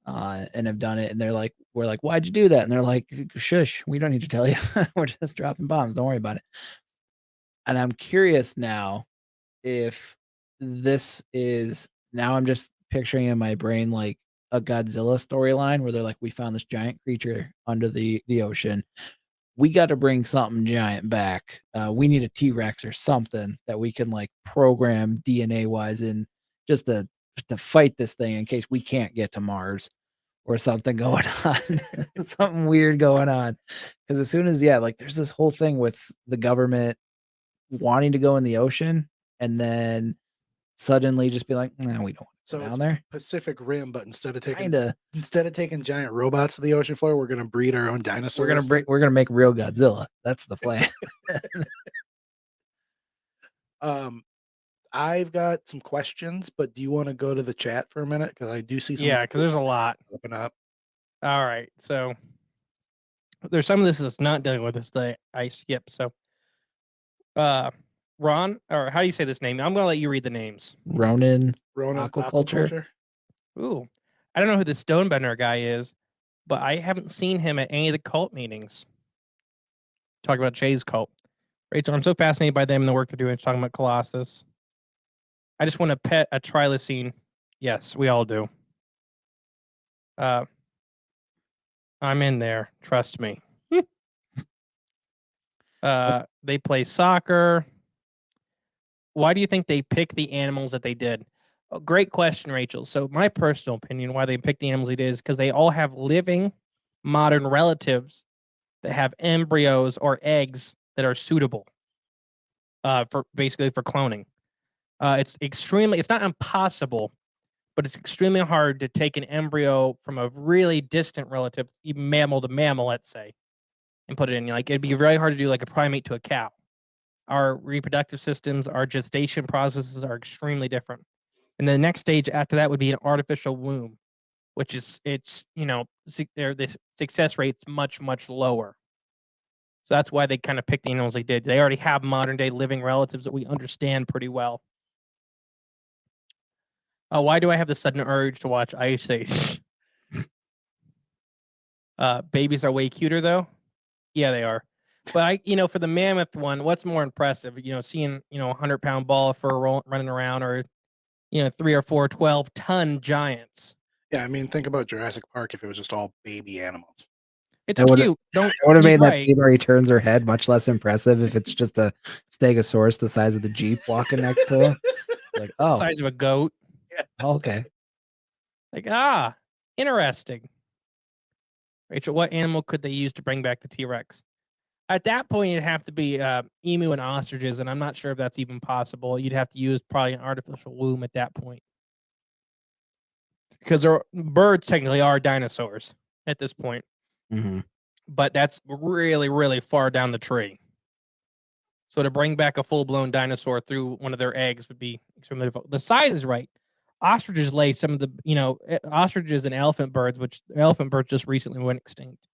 and have done it, and we're like, why'd you do that? And they're like, shush, we don't need to tell you. We're just dropping bombs. Don't worry about it. And I'm curious now if this is now I'm just picturing in my brain like a Godzilla storyline where they're like, we found this giant creature under the ocean. We got to bring something giant back. We need a T-Rex or something that we can like program DNA wise in just to fight this thing in case we can't get to Mars or something going on. Something weird going on. Because as soon as like there's this whole thing with the government wanting to go in the ocean and then suddenly just be like, no, we don't want to So go it's down there. Pacific Rim, but instead of taking Kinda. giant robots to the ocean floor, we're gonna breed our own dinosaurs. We're gonna make real Godzilla. That's the plan. I've got some questions, but do you want to go to the chat for a minute? Because I do see some Yeah, because there's a lot. open up. All right, so there's some of this that's not dealing with this that I skip. So, Ron, or how do you say this name? I'm gonna let you read the names. Ronin Aquaculture. Ooh, I don't know who the Stonebender guy is, but I haven't seen him at any of the cult meetings. Talk about Jay's cult. Rachel, I'm so fascinated by them and the work they're doing. Talking about Colossus. I just want to pet a trilocene. Yes, we all do. I'm in there. Trust me. They play soccer. Why do you think they pick the animals that they did? Oh, great question, Rachel. So my personal opinion, why they picked the animals they did is because they all have living modern relatives that have embryos or eggs that are suitable for basically for cloning. It's not impossible, but it's extremely hard to take an embryo from a really distant relative, even mammal to mammal, let's say, and put it in. Like it'd be very hard to do like a primate to a cow. Our reproductive systems, our gestation processes are extremely different. And the next stage after that would be an artificial womb, which is the success rate's much, much lower. So that's why they kind of picked the animals they did. They already have modern day living relatives that we understand pretty well. Why do I have the sudden urge to watch Ice Age? Babies are way cuter though. Yeah, they are. But for the mammoth one, what's more impressive? Seeing 100-pound ball of fur running around, or 3 or 4 12-ton giants. Yeah, I mean, think about Jurassic Park if it was just all baby animals. It's cute. It would have made that scene where he turns her head much less impressive if it's just a stegosaurus the size of the Jeep walking next to him. Like, oh, size of a goat. Yeah. Okay. Like, interesting. Rachel, what animal could they use to bring back the T-Rex? At that point, it'd have to be emu and ostriches, and I'm not sure if that's even possible. You'd have to use probably an artificial womb at that point. Because birds technically are dinosaurs at this point. Mm-hmm. But that's really, really far down the tree. So to bring back a full-blown dinosaur through one of their eggs would be extremely difficult. The size is right. Ostriches lay some of the, ostriches and elephant birds, which elephant birds just recently went extinct,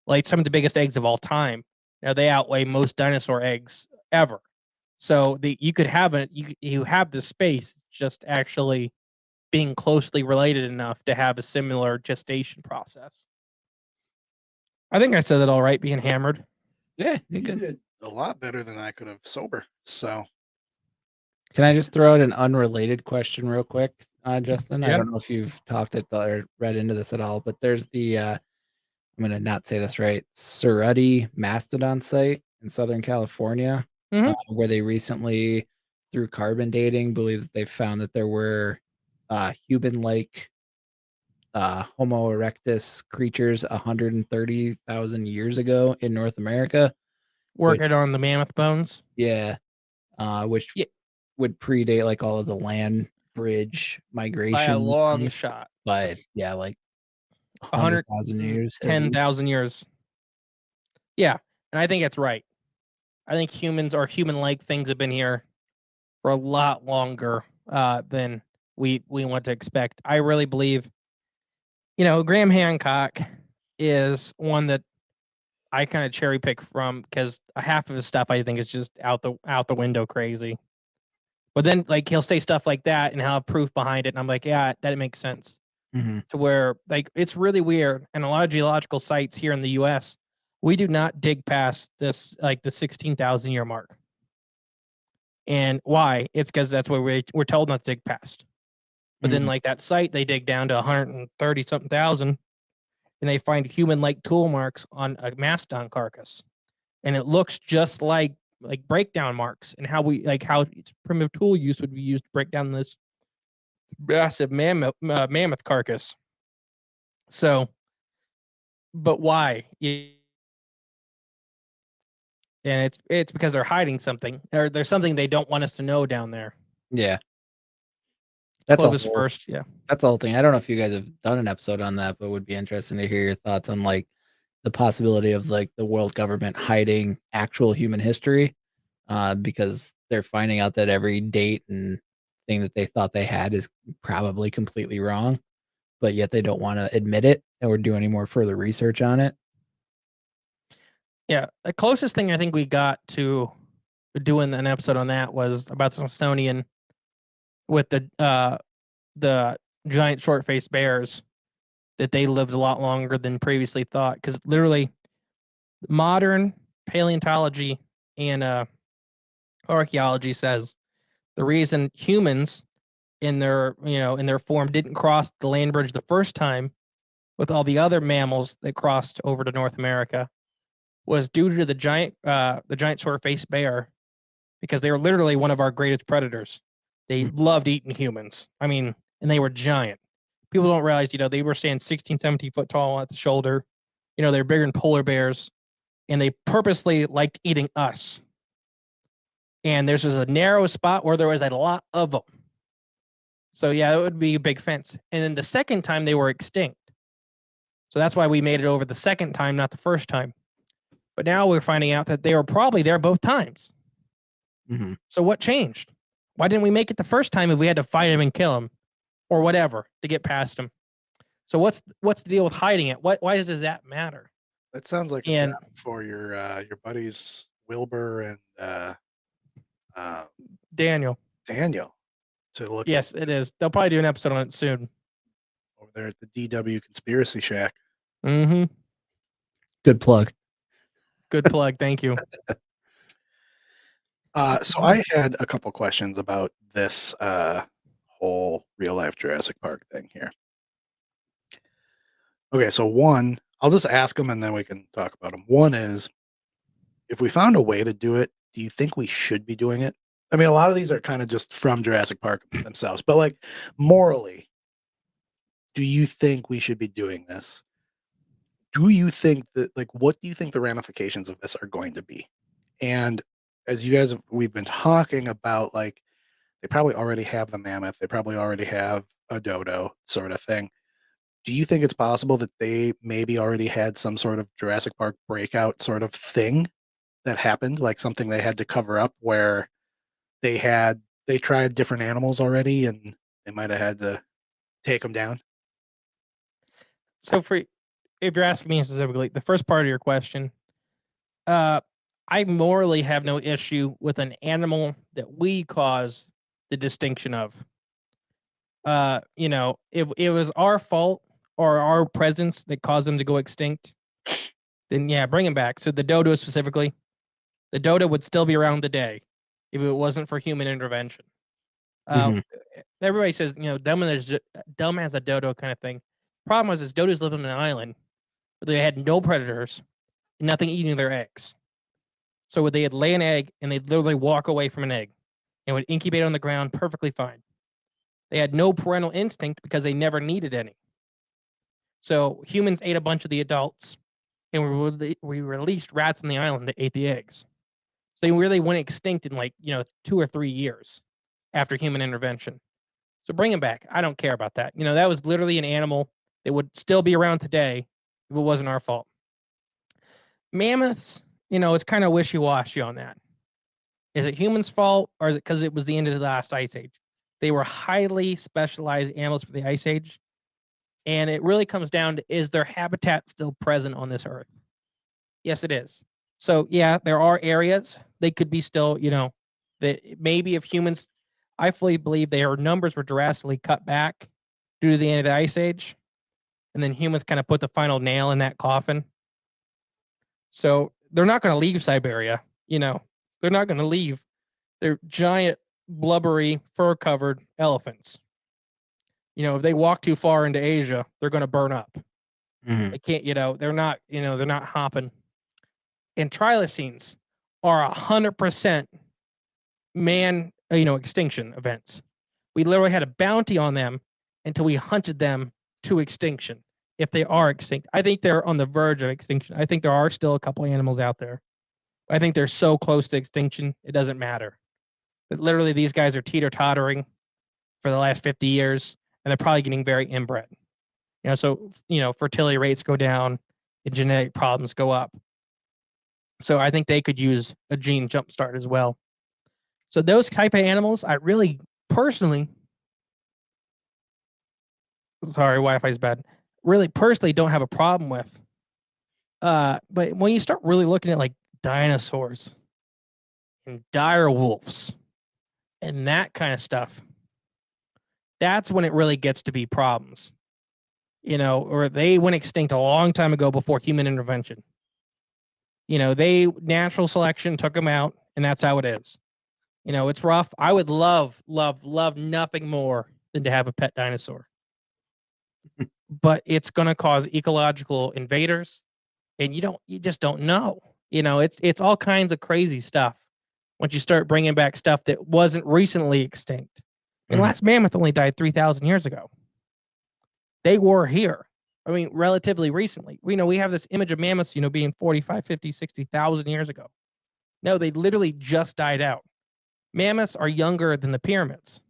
laid some of the biggest eggs of all time. Now they outweigh most dinosaur eggs ever. So you could have you have the space, just actually being closely related enough to have a similar gestation process. I think I said that all right, being hammered. Yeah, you did a lot better than I could have sober. So, can I just throw out an unrelated question real quick, Justin? Yeah. I don't know if you've talked or read into this at all, but there's the I'm going to not say this right, Surrey Mastodon site in Southern California, where they recently, through carbon dating, believe that they found that there were human-like Homo erectus creatures 130,000 years ago in North America. Working on the mammoth bones. Yeah. Which would predate like all of the land bridge migration by a long shot. But yeah, like 100,000 years, 10,000 years. Yeah, and I think it's right. I think humans or human-like things have been here for a lot longer than we want to expect. I really believe, Graham Hancock is one that I kind of cherry pick from, because half of his stuff I think is just out the window crazy. But then like he'll say stuff like that and he'll have proof behind it, and I'm like, yeah, that makes sense. Mm-hmm. To where like it's really weird, and a lot of geological sites here in the U.S. we do not dig past this like the 16,000 year mark. And why? It's because that's what we're told not to dig past. But then like that site, they dig down to 130 something thousand, and they find human-like tool marks on a mastodon carcass, and it looks just like breakdown marks, and how its primitive tool use would be used to break down this massive mammoth carcass. So, but why? And it's because they're hiding something, or there's something they don't want us to know down there. Yeah. That's Clovis first, yeah. That's the whole thing. I don't know if you guys have done an episode on that, but it would be interesting to hear your thoughts on like the possibility of like the world government hiding actual human history, because they're finding out that every date and thing that they thought they had is probably completely wrong, but yet they don't want to admit it or do any more further research on it. Yeah, the closest thing I think we got to doing an episode on that was about Smithsonian with the giant short-faced bears, that they lived a lot longer than previously thought, because literally modern paleontology and archaeology says the reason humans in their form didn't cross the land bridge the first time with all the other mammals that crossed over to North America was due to the giant short-faced bear, because they were literally one of our greatest predators. They loved eating humans. I mean, and they were giant. People don't realize, they were standing 16, 17 foot tall at the shoulder. They're bigger than polar bears, and they purposely liked eating us. And there's just a narrow spot where there was a lot of them. So yeah, it would be a big fence. And then the second time they were extinct. So that's why we made it over the second time, not the first time. But now we're finding out that they were probably there both times. Mm-hmm. So what changed? Why didn't we make it the first time if we had to fight him and kill him or whatever to get past him? So what's the deal with hiding it? Why does that matter? That sounds like a job for your buddies Wilbur and Daniel to look Yes, it is. They'll probably do an episode on it soon. over there at the DW Conspiracy Shack. Mm-hmm. Good plug. Good plug. Thank you. So I had a couple questions about this whole real life Jurassic Park thing here. Okay, so one, I'll just ask them and then we can talk about them. One is, if we found a way to do it, do you think we should be doing it? I mean, a lot of these are kind of just from Jurassic Park themselves, but like morally, do you think we should be doing this? Do you think that, like, what do you think the ramifications of this are going to be? And as you guys, we've been talking about, like, they probably already have the mammoth, they probably already have a dodo sort of thing. Do you think it's possible that they maybe already had some sort of Jurassic Park breakout sort of thing that happened, like something they had to cover up where they tried different animals already and they might have had to take them down? So if you're asking me specifically, the first part of your question, I morally have no issue with an animal that we cause the distinction of. If it was our fault or our presence that caused them to go extinct, then yeah, bring them back. So the dodo specifically, the dodo would still be around today if it wasn't for human intervention. Everybody says, dumb as a dodo kind of thing. Problem was, dodos lived on an island where they had no predators, nothing eating their eggs. So they'd lay an egg and they'd literally walk away from an egg and would incubate on the ground perfectly fine. They had no parental instinct because they never needed any. So humans ate a bunch of the adults, and we released rats on the island that ate the eggs. So they really went extinct in 2 or 3 years after human intervention. So bring them back. I don't care about that. That was literally an animal that would still be around today if it wasn't our fault. Mammoths, it's kind of wishy-washy on that. Is it humans' fault, or is it because it was the end of the last ice age? They were highly specialized animals for the ice age. And it really comes down to, is their habitat still present on this earth? Yes, it is. So yeah, there are areas they could be still, that maybe if humans, I fully believe their numbers were drastically cut back due to the end of the ice age. And then humans kind of put the final nail in that coffin. So they're not going to leave Siberia, they're not going to leave. They're giant, blubbery, fur-covered elephants. If they walk too far into Asia, they're going to burn up. They can't, they're not hopping. And trilocines are 100% man, extinction events. We literally had a bounty on them until we hunted them to extinction. If they are extinct, I think they're on the verge of extinction. I think there are still a couple animals out there. I think they're so close to extinction, it doesn't matter. But literally, these guys are teeter-tottering for the last 50 years, and they're probably getting very inbred. So fertility rates go down, and genetic problems go up. So I think they could use a gene jumpstart as well. So those type of animals, I really personally, sorry, Wi-Fi's bad. Really personally don't have a problem with. But when you start really looking at like dinosaurs and dire wolves and that kind of stuff, that's when it really gets to be problems. Or they went extinct a long time ago before human intervention. Natural selection took them out, and that's how it is. You know, it's rough. I would love nothing more than to have a pet dinosaur. But it's going to cause ecological invaders, and you just don't know. You know, it's all kinds of crazy stuff once you start bringing back stuff that wasn't recently extinct. And last mammoth only died 3,000 years ago. They were here. I mean, relatively recently. We have this image of mammoths, being 45, 50, 60,000 years ago. No, they literally just died out. Mammoths are younger than the pyramids.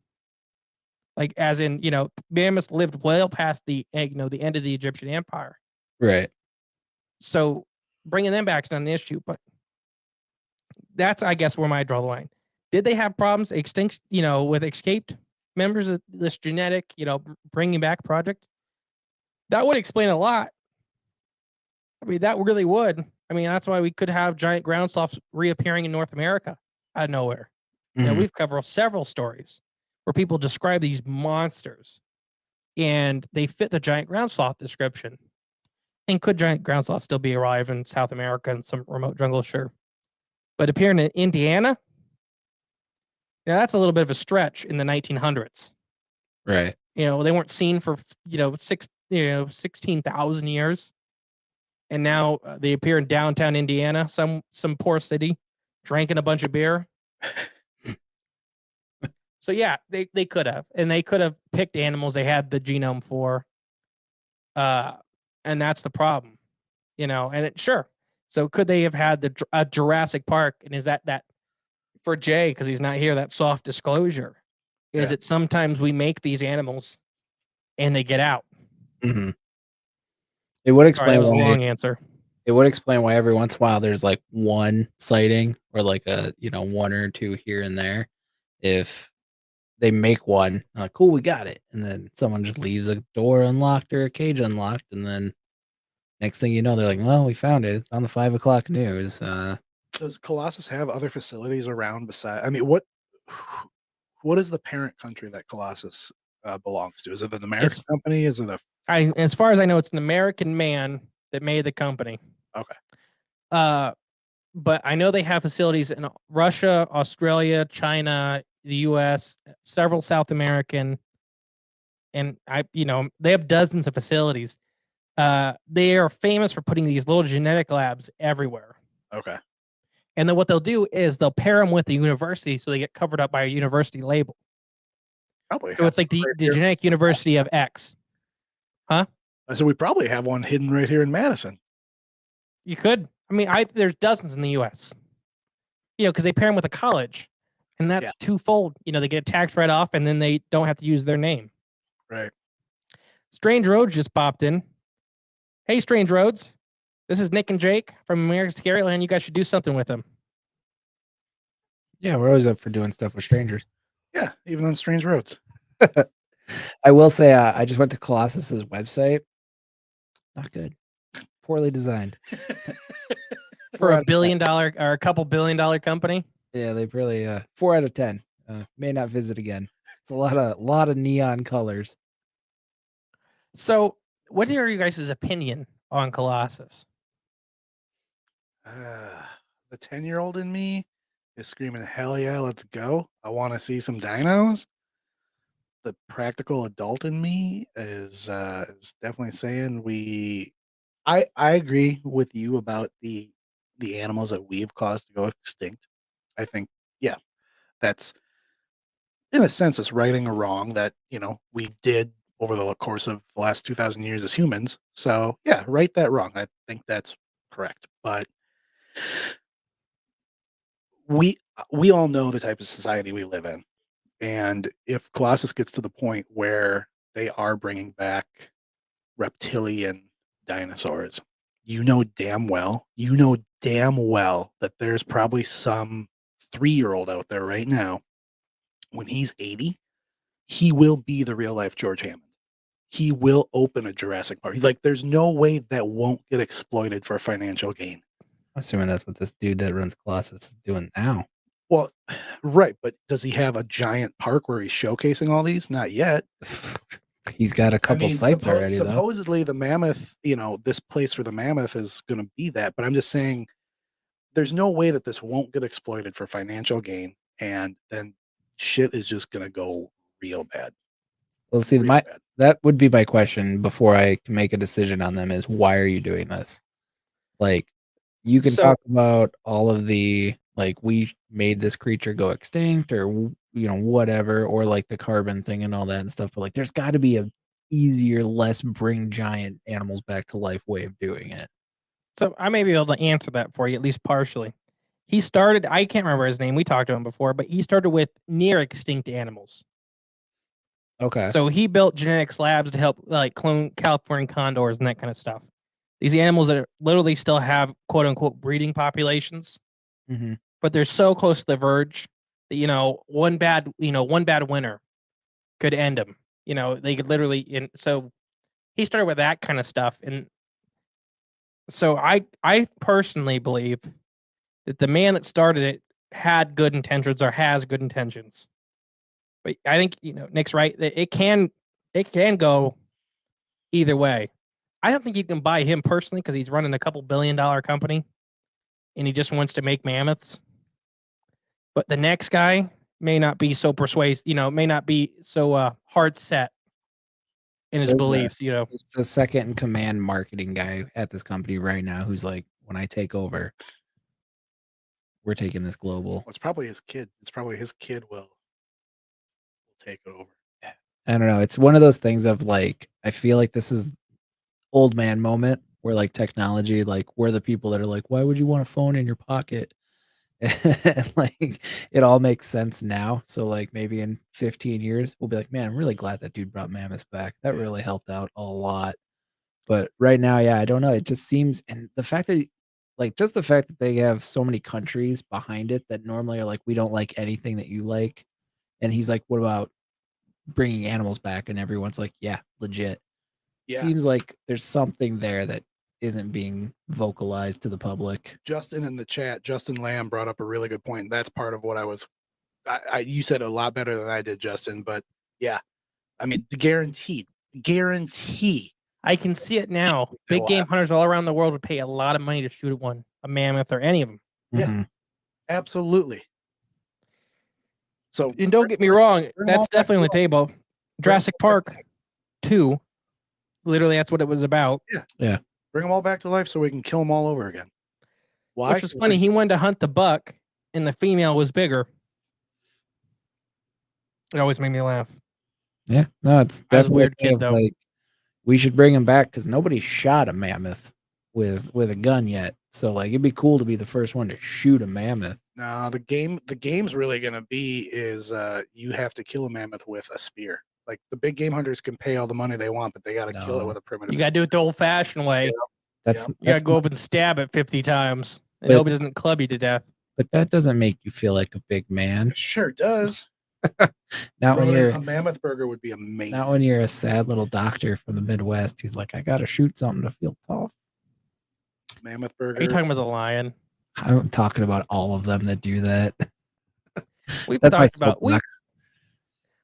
Like, as in, mammoths lived well past the end of the Egyptian Empire. Right. So bringing them back is not an issue, but that's, I guess, where I draw the line. Did they have problems with escaped members of this genetic, bringing back project? That would explain a lot. I mean, that really would. I mean, that's why we could have giant ground sloths reappearing in North America out of nowhere. We've covered several stories where people describe these monsters, and they fit the giant ground sloth description. And could giant ground sloths still be alive in South America and some remote jungle? Sure. But appearing in Indiana, that's a little bit of a stretch in the 1900s. Right. They weren't seen for 16,000 years, and now they appear in downtown Indiana, some poor city, drinking a bunch of beer. So yeah, they could have, and they could have picked animals they had the genome for, and that's the problem, And sure, so could they have had a Jurassic Park? And is that for Jay, because he's not here? That soft disclosure is it sometimes we make these animals, and they get out. Mm-hmm. It would explain. Sorry, that was a long answer. It would explain why every once in a while there's like one sighting or like a one or two here and there. If they make one, like, cool, we got it, and then someone just leaves a door unlocked or a cage unlocked, and then next thing you know, they're like, well, we found it. It's on the 5 o'clock news. Does Colossus have other facilities around besides? I mean, what is the parent country that Colossus belongs to? Is it the American company? Is it as far as I know, it's an American man that made the company. Okay. But I know they have facilities in Russia, Australia, China, the U.S., several South American, and they have dozens of facilities. They are famous for putting these little genetic labs everywhere. Okay. And then what they'll do is they'll pair them with the university, so they get covered up by a university label. Probably. So it's like the genetic university of X. Huh? So we probably have one hidden right here in Madison. You could. I mean, there's dozens in the U.S. Because they pair them with a college, and that's twofold. They get a tax write-off, and then they don't have to use their name. Right. Strange Roads just popped in. Hey, Strange Roads. This is Nick and Jake from America's Scaryland. You guys should do something with them. Yeah, we're always up for doing stuff with strangers. Yeah, even on Strange Roads. I will say, I just went to Colossus's website. Not good. Poorly designed. For $1 billion or a couple $1 billion company. Yeah, they really 4 out of 10. May not visit again. It's a lot of neon colors. So, what are you guys' opinion on Colossus? The 10-year-old in me is screaming, hell yeah, let's go. I want to see some dinos. The practical adult in me is definitely saying I agree with you about the animals that we've caused to go extinct. I think, yeah, that's, in a sense, it's righting a wrong that, we did over the course of the last 2,000 years as humans. So, yeah, right that wrong. I think that's correct. But we all know the type of society we live in. And if Colossus gets to the point where they are bringing back reptilian dinosaurs, you know damn well that there's probably some 3-year-old out there right now. When he's 80, he will be the real life George Hammond. He will open a Jurassic Park. Like, there's no way that won't get exploited for financial gain. I'm assuming that's what this dude that runs Colossus is doing now. Well, right, but does he have a giant park where he's showcasing all these? Not yet. He's got a couple sites already, supposedly the mammoth, this place for the mammoth is going to be that. But I'm just saying, there's no way that this won't get exploited for financial gain. and then shit is just gonna go real bad. Well, see, Real bad. that would be my question before I can make a decision on them is why are you doing this? Like, you can So- talk about all of the, like, we made this creature go extinct or, whatever, or like the carbon thing and all that and stuff. But like, there's got to be a easier, less bring giant animals back to life way of doing it. So I may be able to answer that for you, at least partially. He started, I can't remember his name. We talked to him before, but he started with near extinct animals. Okay. So he built genetics labs to help like clone California condors and that kind of stuff. These animals that literally still have quote unquote breeding populations, Mm-hmm. but they're so close to the verge that one bad winter could end them. They could literally. So he started with that kind of stuff, and so I personally believe that the man that started it had good intentions or has good intentions. But I think Nick's right. It can go either way. I don't think you can buy him personally because he's running a couple $1 billion company, and he just wants to make mammoths. But the next guy may not be so persuasive. May not be so hard set in his There's beliefs. There's a second in command marketing guy at this company right now who's like, when I take over, we're taking this global. Well, it's probably his kid. It's probably his kid will take it over. I don't know. It's one of those things of like, I feel like this is old man moment where like technology, like we're the people that are like, why would you want a phone in your pocket? And like it all makes sense now. So like maybe in 15 years, we'll be like, man, I'm really glad that dude brought mammoths back. That really helped out a lot. But right now, yeah, I don't know. It just seems, and the fact that just the fact that they have so many countries behind it that normally are like, we don't like anything that you like. And he's like, what about bringing animals back? And everyone's like, yeah, legit. Yeah. Seems like there's something there that isn't being vocalized to the public. Justin in the chat, Justin Lamb brought up a really good point. That's part of what you said a lot better than I did, Justin. But yeah, I mean, guarantee. I can see it now. Big game hunters all around the world would pay a lot of money to shoot at one, a mammoth or any of them. Yeah, absolutely. So, and don't get me wrong, that's definitely on the table. Jurassic Park 2, literally, that's what it was about. Yeah. Bring them all back to life so we can kill them all over again. Why? Which was funny. He wanted to hunt the buck, and the female was bigger. It always made me laugh. Yeah, no, it's definitely a weird kid, though. Like, we should bring him back because nobody shot a mammoth with a gun yet. So like, it'd be cool to be the first one to shoot a mammoth. No, the game's really gonna be is you have to kill a mammoth with a spear. Like the big game hunters can pay all the money they want, but they got to kill it with a primitive. You got to do it the old-fashioned way. That's you got to go up and stab it 50 times and hope it doesn't club you to death. But that doesn't make you feel like a big man. It sure does. Not when you're a mammoth burger would be amazing. Not when you're a sad little doctor from the Midwest who's like, I got to shoot something to feel tough. Mammoth burger. Are you talking about the lion? I'm talking about all of them that do that. We've That's talked my about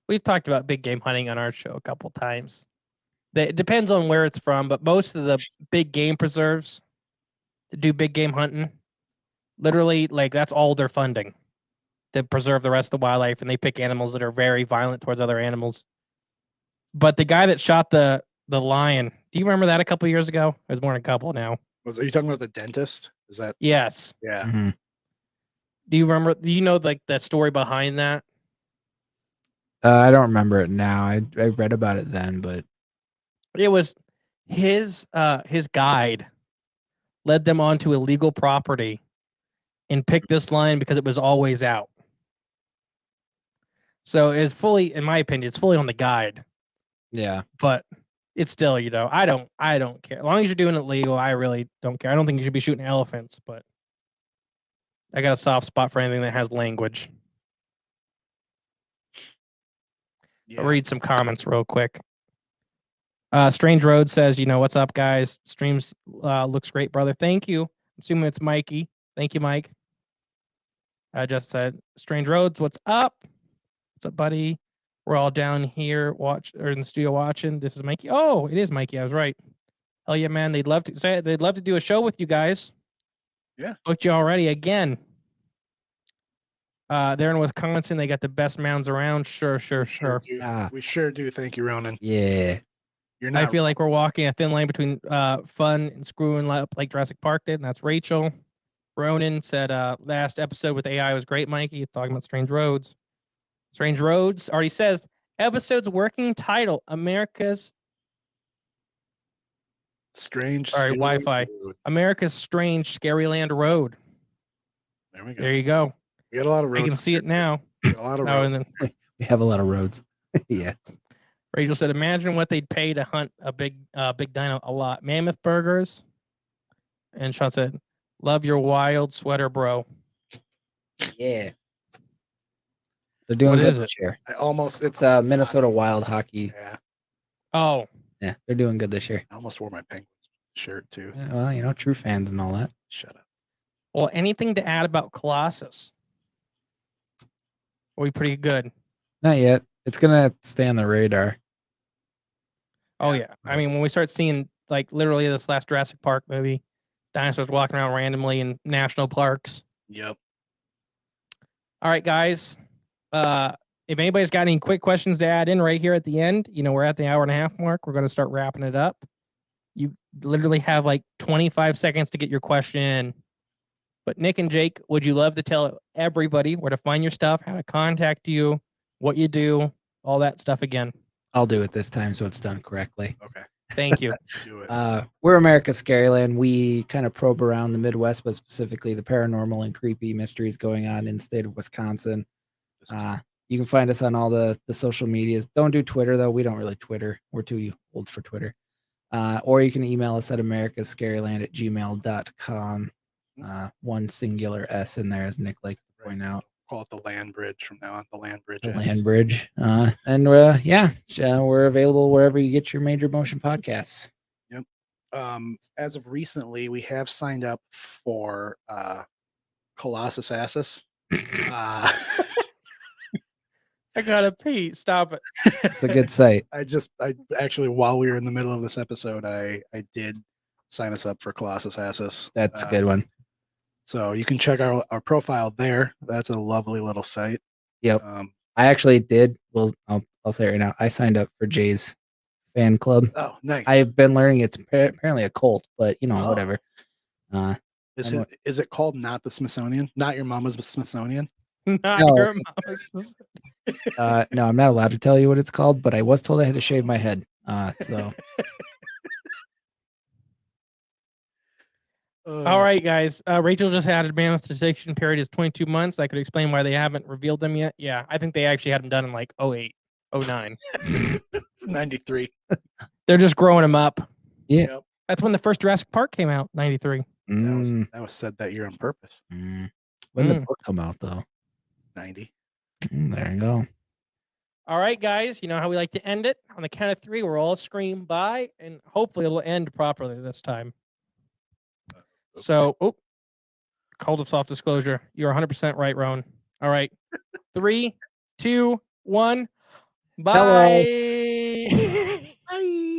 we've talked about big game hunting on our show a couple times. It depends on where it's from, but most of the big game preserves that do big game hunting, literally, like that's all they're funding to preserve the rest of the wildlife, and they pick animals that are very violent towards other animals. But the guy that shot the lion, do you remember that a couple years ago? It was more than a couple now. Are you talking about the dentist? Is that? Yes. Yeah. Mm-hmm. Do you remember? Do you know like the story behind that? I don't remember it now. I read about it then, but it was his guide led them onto illegal property and picked this lion because it was always out. So it's fully, in my opinion, it's fully on the guide. Yeah. But it's still, I don't care. As long as you're doing it legal, I really don't care. I don't think you should be shooting elephants, but I got a soft spot for anything that has language. Yeah. I'll read some comments real quick. Strange Road says, what's up, guys? Streams looks great, brother. Thank you. I'm assuming it's Mikey. Thank you, Mike. I just said, Strange Roads, what's up? What's up, buddy? We're all down here in the studio watching. This is Mikey. Oh, it is Mikey. I was right. Hell yeah, man. They'd love to do a show with you guys. Yeah. Booked you already again. They're in Wisconsin. They got the best mounds around. Sure. do. Ah. We sure do. Thank you, Ronan. Yeah. You're I not. feel like we're walking a thin line between fun and screwing up like Jurassic Park did, and that's Rachel. Ronan said last episode with AI was great, Mikey, talking about Strange Roads. Strange Roads already says episode's working title, America's Strange. Sorry, Scary Wi-Fi. Road. America's Strange Scaryland Road. There we go. There you go. We got a lot of roads. I can see it now. We got a lot of Oh, roads. and then We have a lot of roads. Yeah. Rachel said, imagine what they'd pay to hunt a big dino a lot. Mammoth burgers. And Sean said, love your wild sweater, bro. Yeah. They're doing What good is this year. I almost. It's Minnesota Wild Hockey. Yeah. Oh, Yeah, they're doing good this year. I almost wore my Penguins shirt too. Yeah, well, you know, true fans and all that. Shut up. well, anything to add about Colossus? Are we pretty good? Not yet. It's gonna stay on the radar. Oh, Yeah. yeah. I mean, when we start seeing, like, literally this last Jurassic Park movie, dinosaurs walking around randomly in national parks. Yep. All right, guys. If anybody's got any quick questions to add in right here at the end, you know, we're at the hour and a half mark. We're going to start wrapping it up. You literally have like 25 seconds to get your question in. But Nick and Jake, would you love to tell everybody where to find your stuff, how to contact you, what you do, all that stuff again? I'll do it this time so it's done correctly. Okay. Thank you. Do it. We're America's Scaryland. We kind of probe around the Midwest, but specifically the paranormal and creepy mysteries going on in the state of Wisconsin. You can find us on all the social medias. Don't do Twitter, though. We don't really Twitter. We're too old for Twitter. Or you can email us at americascaryland@gmail.com. One singular S in there, as Nick likes to point out. Call it the land bridge from now on. The land bridge. The S. land bridge. And we're available wherever you get your major motion podcasts. Yep. As of recently, we have signed up for Colossus Assus. I gotta pee. Stop it. It's a good site. I actually, while we were in the middle of this episode, I did sign us up for Colossus Assus. That's a good one. So you can check our profile there. That's a lovely little site. Yep. I actually did. Well, I'll say it right now. I signed up for Jay's fan club. Oh, nice. I've been learning it's apparently a cult, but you know, Oh. whatever. Is it called Not the Smithsonian? Not Your Mama's Smithsonian? Not No. your mama's. No, I'm not allowed to tell you what it's called, but I was told I had to shave my head. So All right, guys. Rachel just had a manifestation period is 22 months. That could explain why they haven't revealed them yet. Yeah, I think they actually had them done in like 08, 09. 93. They're just growing them up. Yeah. Yep. That's when the first Jurassic Park came out, 93. mm, That was said that year on purpose. when did the book come out, though? 90. There you go. All right, guys. You know how we like to end it? On the count of 3, we'll all scream bye, and hopefully it'll end properly this time. So, call of soft disclosure. You're 100% right, Roan. All right. 3, 2, 1. Bye. Bye.